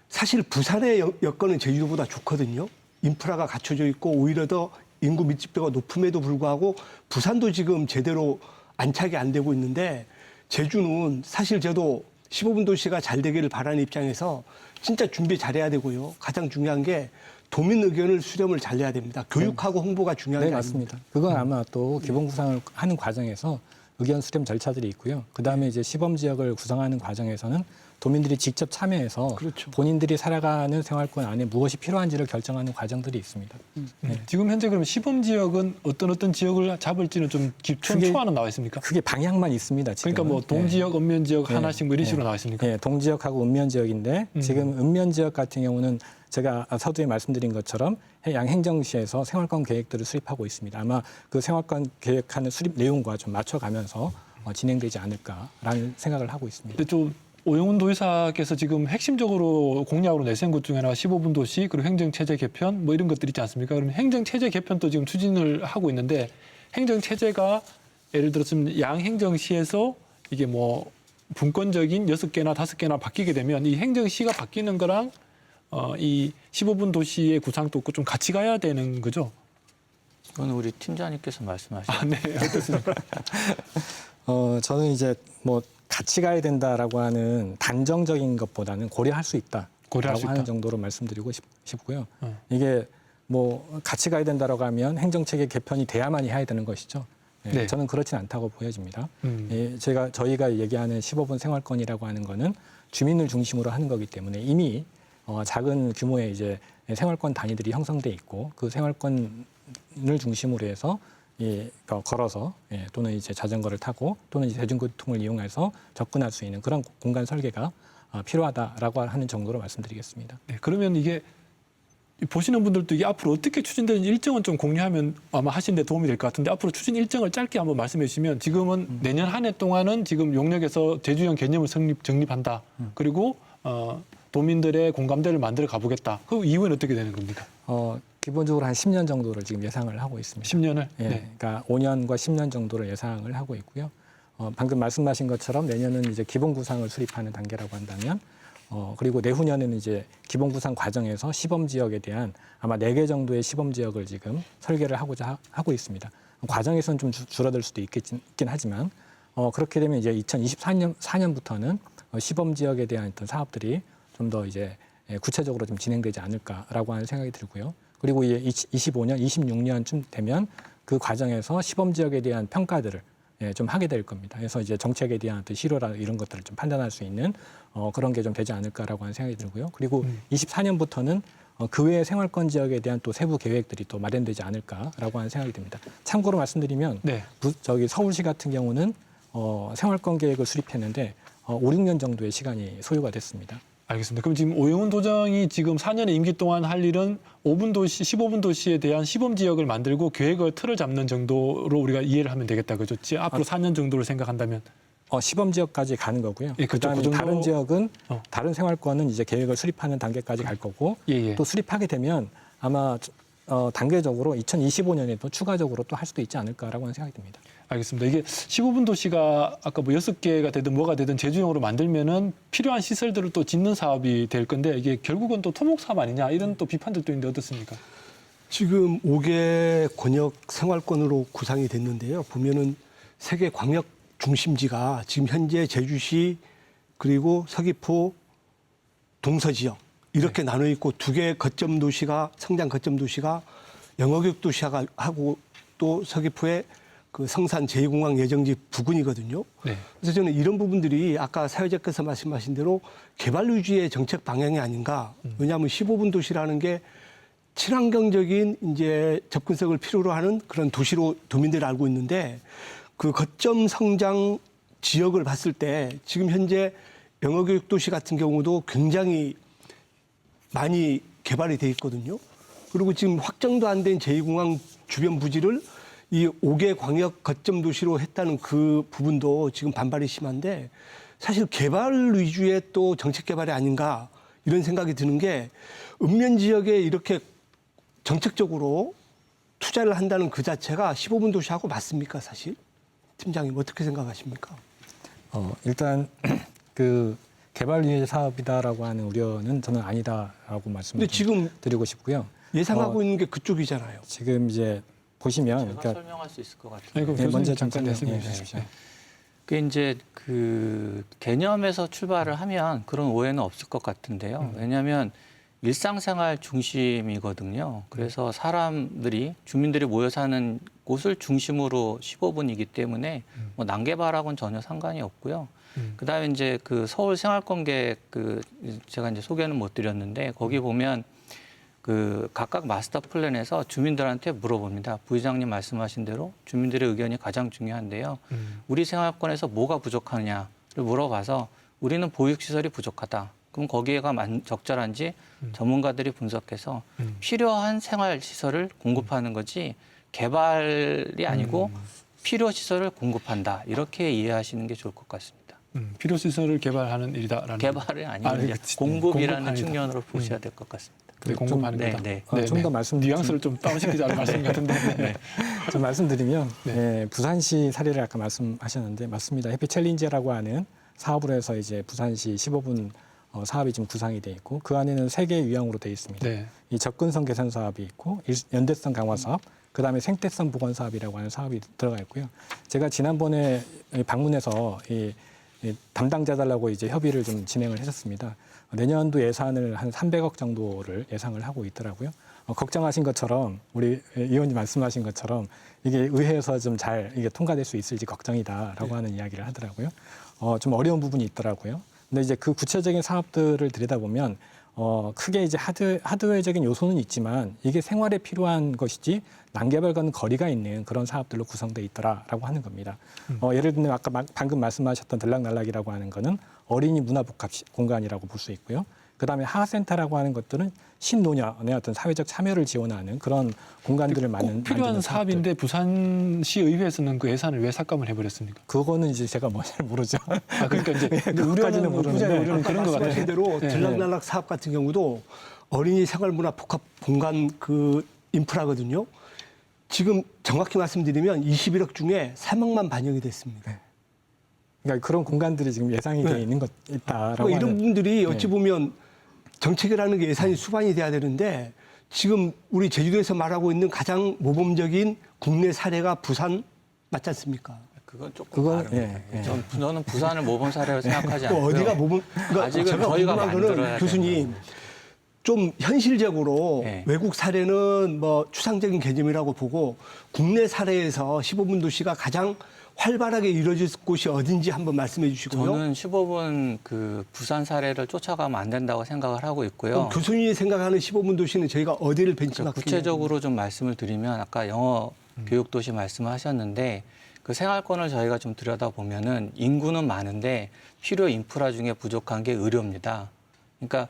사실 부산의 여건은 제주도보다 좋거든요. 인프라가 갖춰져 있고 오히려 더 인구 밀집도가 높음에도 불구하고 부산도 지금 제대로 안착이 안 되고 있는데 제주는 사실 저도 15분 도시가 잘 되기를 바라는 입장에서 진짜 준비 잘해야 되고요. 가장 중요한 게 도민 의견을 수렴을 잘해야 됩니다. 교육하고 홍보가 중요한 네, 게 맞습니다. 아닙니다. 그건 아마 또 기본 구상을 하는 과정에서 의견 수렴 절차들이 있고요. 그다음에 이제 시범 지역을 구성하는 과정에서는 도민들이 직접 참여해서 그렇죠. 본인들이 살아가는 생활권 안에 무엇이 필요한지를 결정하는 과정들이 있습니다. 네. 지금 현재 그럼 시범 지역은 어떤 지역을 잡을지는 좀 초안은 나와 있습니까? 그게 방향만 있습니다. 지금은. 그러니까 뭐 동지역, 읍면 지역 네. 하나씩 뭐 이런 네. 식으로 나와 있습니까? 네, 동지역하고 읍면 지역인데 지금 읍면 지역 같은 경우는 제가 서두에 말씀드린 것처럼 양행정시에서 생활권 계획들을 수립하고 있습니다. 아마 그 생활권 계획하는 수립 내용과 좀 맞춰가면서 진행되지 않을까라는 생각을 하고 있습니다. 근데 좀 오영훈 도의사께서 지금 핵심적으로 공약으로 내세운 것 중에 하나가 15분 도시 그리고 행정체제 개편 뭐 이런 것들 있지 않습니까? 그러면 행정체제 개편도 지금 추진을 하고 있는데 행정체제가 예를 들었으면 양행정시에서 이게 뭐 분권적인 6개나 5개나 바뀌게 되면 이 행정시가 바뀌는 거랑 이 15분 도시의 구상도 없고 좀 같이 가야 되는 거죠? 그건 우리 팀장님께서 말씀하신. 아, 네. 어떻습니까? 저는 이제 뭐 같이 가야 된다라고 하는 단정적인 것보다는 고려할 수 있다라고 고려할 수 하는 있다. 정도로 말씀드리고 싶고요. 이게 뭐 같이 가야 된다라고 하면 행정체계 개편이 돼야만 해야 되는 것이죠. 네. 저는 그렇진 않다고 보여집니다. 저희가 얘기하는 15분 생활권이라고 하는 거는 주민을 중심으로 하는 거기 때문에 이미 작은 규모의 이제 생활권 단위들이 형성돼 있고 그 생활권을 중심으로 해서 걸어서 또는 이제 자전거를 타고 또는 이제 대중교통을 이용해서 접근할 수 있는 그런 공간 설계가 필요하다라고 하는 정도로 말씀드리겠습니다. 네, 그러면 이게 보시는 분들도 이게 앞으로 어떻게 추진되는지 일정은 좀 공유하면 아마 하시는 데 도움이 될 것 같은데 앞으로 추진 일정을 짧게 한번 말씀해 주시면 지금은 내년 한 해 동안은 지금 용역에서 제주형 개념을 정립한다. 그리고 도민들의 공감대를 만들어 가보겠다. 그 이후에는 어떻게 되는 겁니까? 기본적으로 한 10년 정도를 지금 예상을 하고 있습니다. 10년을? 예, 그러니까 5년과 10년 정도를 예상을 하고 있고요. 방금 말씀하신 것처럼 내년은 이제 기본 구상을 수립하는 단계라고 한다면, 그리고 내후년에는 이제 기본 구상 과정에서 시범 지역에 대한 아마 4개 정도의 시범 지역을 지금 설계를 하고자 하고 있습니다. 과정에서는 좀 줄어들 수도 있긴 하지만, 그렇게 되면 이제 2024년부터는 시범 지역에 대한 어떤 사업들이 좀 더 이제 구체적으로 좀 진행되지 않을까라고 하는 생각이 들고요. 그리고 이제 25년, 26년쯤 되면 그 과정에서 시범 지역에 대한 평가들을 좀 하게 될 겁니다. 그래서 이제 정책에 대한 어떤 실효라 이런 것들을 좀 판단할 수 있는 그런 게 좀 되지 않을까라고 하는 생각이 들고요. 그리고 24년부터는 그 외의 생활권 지역에 대한 또 세부 계획들이 또 마련되지 않을까라고 하는 생각이 듭니다. 참고로 말씀드리면 네. 서울시 같은 경우는 생활권 계획을 수립했는데 5, 6년 정도의 시간이 소요가 됐습니다. 알겠습니다. 그럼 지금 오영훈 도정이 지금 4년의 임기 동안 할 일은 5분 도시, 15분 도시에 대한 시범 지역을 만들고 계획의 틀을 잡는 정도로 우리가 이해를 하면 되겠다. 그죠? 앞으로 4년 정도를 생각한다면. 시범 지역까지 가는 거고요. 예, 그렇죠. 그다음에 그 정도- 다른 지역은 어. 다른 생활권은 이제 계획을 수립하는 단계까지 갈 거고 예, 예. 또 수립하게 되면 아마 단계적으로 2025년에도 추가적으로 또 할 수도 있지 않을까라고 하는 생각이 듭니다. 알겠습니다. 이게 15분 도시가 아까 뭐 6개가 되든 뭐가 되든 제주형으로 만들면은 필요한 시설들을 또 짓는 사업이 될 건데 이게 결국은 또 토목 사업 아니냐 이런 또 비판들도 있는데 어떻습니까? 지금 5개 권역 생활권으로 구상이 됐는데요. 보면은 세계 광역 중심지가 지금 현재 제주시 그리고 서귀포 동서 지역 이렇게 나눠 있고 2개 거점 도시가 성장 거점 도시가 영어교육 도시하고 또 서귀포의 그 성산 제2공항 예정지 부근이거든요. 네. 그래서 저는 이런 부분들이 아까 사회자께서 말씀하신 대로 개발 위주의 정책 방향이 아닌가. 왜냐하면 15분 도시라는 게 친환경적인 이제 접근성을 필요로 하는 그런 도시로 도민들이 알고 있는데 그 거점 성장 지역을 봤을 때 지금 현재 영어교육 도시 같은 경우도 굉장히 많이 개발이 돼 있거든요. 그리고 지금 확정도 안 된 제2공항 주변 부지를 이 5개 광역 거점 도시로 했다는 그 부분도 지금 반발이 심한데 사실 개발 위주의 또 정책 개발이 아닌가 이런 생각이 드는 게 읍면 지역에 이렇게 정책적으로 투자를 한다는 그 자체가 15분 도시하고 맞습니까, 사실? 팀장님 어떻게 생각하십니까? 일단 그 개발 위의 사업이다라고 하는 우려는 저는 아니다라고 말씀을 근데 지금 드리고 싶고요. 예상하고 있는 게 그쪽이잖아요. 지금 이제 보시면 제가 설명할 수 있을 것 같아요. 아니, 그럼 네, 먼저 교수님 잠깐 잠깐 말씀해 예, 주십시오. 예. 그 이제 그 개념에서 출발을 하면 그런 오해는 없을 것 같은데요. 왜냐하면 일상생활 중심이거든요. 그래서 사람들이 주민들이 모여 사는 곳을 중심으로 15분이기 때문에 뭐 난개발하고는 전혀 상관이 없고요. 그다음에 이제 그 서울 생활권계획 그 제가 이제 소개는 못 드렸는데 거기 보면 그 각각 마스터 플랜에서 주민들한테 물어봅니다. 부의장님 말씀하신 대로 주민들의 의견이 가장 중요한데요. 우리 생활권에서 뭐가 부족하느냐를 물어봐서 우리는 보육시설이 부족하다. 그럼 거기에가 적절한지 전문가들이 분석해서 필요한 생활시설을 공급하는 거지 개발이 아니고 필요시설을 공급한다. 이렇게 이해하시는 게 좋을 것 같습니다. 필요 시설을 개발하는 일이다라는. 개발이 아니고 이제 그치. 공급이라는 공급하는 측면으로 보셔야 될 것 같습니다. 네, 공급하는 네, 거다. 네. 좀 더 말씀 뉘앙스를 좀 다운시키자는 말씀 같은데. 네. 좀 말씀드리면 네. 예, 부산시 사례를 아까 말씀하셨는데 맞습니다. 해피 챌린지라고 하는 사업으로 해서 이제 부산시 15분 사업이 지금 구상이 돼 있고 그 안에는 3개의 유형으로 돼 있습니다. 네. 이 접근성 개선 사업이 있고 연대성 강화 사업, 그다음에 생태성 보건 사업이라고 하는 사업이 들어가 있고요. 제가 지난번에 방문해서 이 담당자들하고 이제 협의를 좀 진행을 했었습니다. 내년도 예산을 한 300억 정도를 예상을 하고 있더라고요. 걱정하신 것처럼 우리 의원님 말씀하신 것처럼 이게 의회에서 좀 잘 이게 통과될 수 있을지 걱정이다라고 하는 이야기를 하더라고요. 좀 어려운 부분이 있더라고요. 근데 이제 그 구체적인 사업들을 들여다보면 크게 이제 하드웨어적인 요소는 있지만 이게 생활에 필요한 것이지 난개발과는 거리가 있는 그런 사업들로 구성돼 있더라라고 하는 겁니다. 예를 들면 아까 방금 말씀하셨던 들락날락이라고 하는 거는 어린이 문화복합 공간이라고 볼 수 있고요. 그다음에 하센터라고 하는 것들은 신노년의 어떤 사회적 참여를 지원하는 그런 공간들을 꼭 만드는 필요한 사업들. 사업인데 부산시 의회에서는 그 예산을 왜 삭감을 해버렸습니까? 그거는 이제 제가 뭐 잘 모르죠. 그러니까 이제 그것까지는 우려는 모르는데. 우려는 그런 것 같아요. 말씀하신 대로 네. 들락날락 사업 같은 경우도 어린이 생활문화 복합 공간 그 인프라거든요. 지금 정확히 말씀드리면 21억 중에 3억만 반영이 됐습니다. 그러니까 그런 공간들이 지금 예상이 네. 돼 있는 것 있다라고 그러니까 이런 하는. 부분들이 어찌 보면 정책이라는 게 예산이 수반이 돼야 되는데 지금 우리 제주도에서 말하고 있는 가장 모범적인 국내 사례가 부산 맞지 않습니까? 그건 조금 그건, 다릅니다. 예. 저는 부산을 모범 사례로 생각하지 또 않고요. 어디가 모범? 그러니까 아직은 제가 저희가 궁금한 만들어야 거는 되는 교수님 거예요. 좀 현실적으로 네. 외국 사례는 뭐 추상적인 개념이라고 보고 국내 사례에서 15분 도시가 가장 활발하게 이루어질 곳이 어딘지 한번 말씀해 주시고요. 저는 15분 그 부산 사례를 쫓아가면 안 된다고 생각을 하고 있고요. 그럼 교수님이 생각하는 15분 도시는 저희가 어디를 그러니까 벤치마크 구체적으로 좀 말씀을 드리면 아까 영어 교육 도시 말씀하셨는데 그 생활권을 저희가 좀 들여다보면은 인구는 많은데 필요 인프라 중에 부족한 게 의료입니다. 그러니까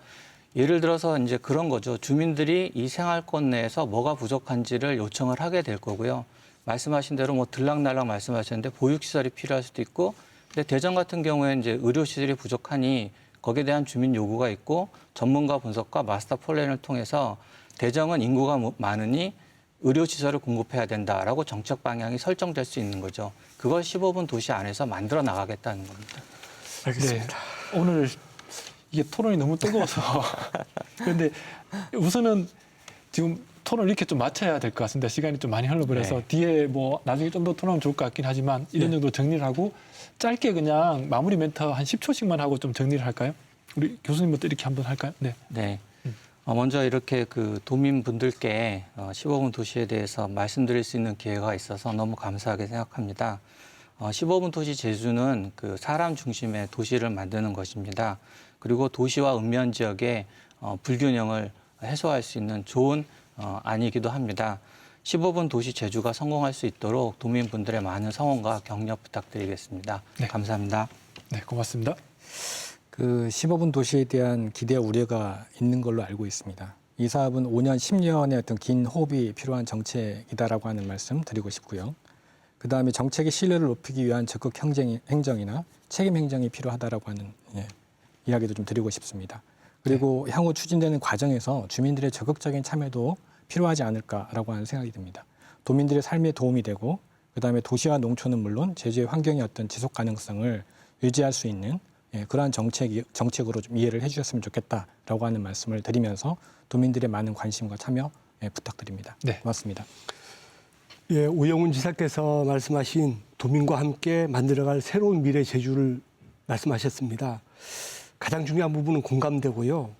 예를 들어서 이제 그런 거죠. 주민들이 이 생활권 내에서 뭐가 부족한지를 요청을 하게 될 거고요. 말씀하신 대로 뭐 들락날락 말씀하셨는데 보육시설이 필요할 수도 있고, 근데 대전 같은 경우에는 이제 의료시설이 부족하니 거기에 대한 주민 요구가 있고 전문가 분석과 마스터 플랜을 통해서 대전은 인구가 많으니 의료시설을 공급해야 된다라고 정책 방향이 설정될 수 있는 거죠. 그걸 15분 도시 안에서 만들어 나가겠다는 겁니다. 알겠습니다. 네, 오늘 이게 토론이 너무 뜨거워서 그런데 우선은 지금 토론을 이렇게 좀 마쳐야 될 것 같습니다. 시간이 좀 많이 흘러버려서 네. 뒤에 뭐 나중에 좀 더 토론하면 좋을 것 같긴 하지만 이런 정도 정리를 하고 짧게 그냥 마무리 멘트 한 10초씩만 하고 좀 정리를 할까요? 우리 교수님부터 이렇게 한번 할까요? 네. 네. 먼저 이렇게 그 도민분들께 15분 도시에 대해서 말씀드릴 수 있는 기회가 있어서 너무 감사하게 생각합니다. 15분 도시 제주는 그 사람 중심의 도시를 만드는 것입니다. 그리고 도시와 읍면 지역의 불균형을 해소할 수 있는 좋은 안이기도 합니다. 15분 도시 제주가 성공할 수 있도록 도민분들의 많은 성원과 격려 부탁드리겠습니다. 네. 감사합니다. 네, 고맙습니다. 그 15분 도시에 대한 기대와 우려가 있는 걸로 알고 있습니다. 이 사업은 5년, 10년의 어떤 긴 호흡이 필요한 정책이다라고 하는 말씀 드리고 싶고요. 그다음에 정책의 신뢰를 높이기 위한 적극 행정이나 책임 행정이 필요하다라고 하는 이야기도 좀 드리고 싶습니다. 그리고 향후 추진되는 과정에서 주민들의 적극적인 참여도 필요하지 않을까라고 하는 생각이 듭니다. 도민들의 삶에 도움이 되고 그다음에 도시와 농촌은 물론 제주의 환경의 어떤 지속 가능성을 유지할 수 있는 그러한 정책으로 좀 이해를 해주셨으면 좋겠다라고 하는 말씀을 드리면서 도민들의 많은 관심과 참여 부탁드립니다. 네. 고맙습니다. 예, 오영훈 지사께서 말씀하신 도민과 함께 만들어갈 새로운 미래 제주를 말씀하셨습니다. 가장 중요한 부분은 공감되고요.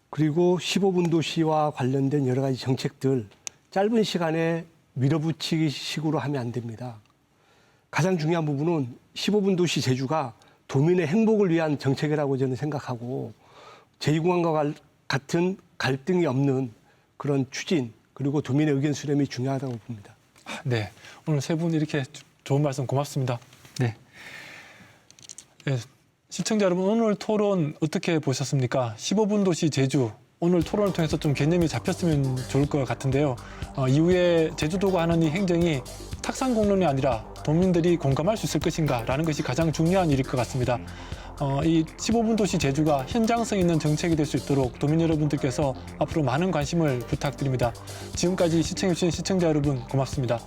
그리고 15분 도시와 관련된 여러 가지 정책들 짧은 시간에 밀어붙이기 식으로 하면 안 됩니다. 가장 중요한 부분은 15분 도시 제주가 도민의 행복을 위한 정책이라고 저는 생각하고 제2공항과 같은 갈등이 없는 그런 추진 그리고 도민의 의견 수렴이 중요하다고 봅니다. 네, 오늘 세 분 이렇게 좋은 말씀 고맙습니다. 네. 네. 시청자 여러분, 오늘 토론 어떻게 보셨습니까? 15분 도시 제주, 오늘 토론을 통해서 좀 개념이 잡혔으면 좋을 것 같은데요. 이후에 제주도가 하는 이 행정이 탁상 공론이 아니라 도민들이 공감할 수 있을 것인가라는 것이 가장 중요한 일일 것 같습니다. 이 15분 도시 제주가 현장성 있는 정책이 될 수 있도록 도민 여러분들께서 앞으로 많은 관심을 부탁드립니다. 지금까지 시청해주신 시청자 여러분 고맙습니다.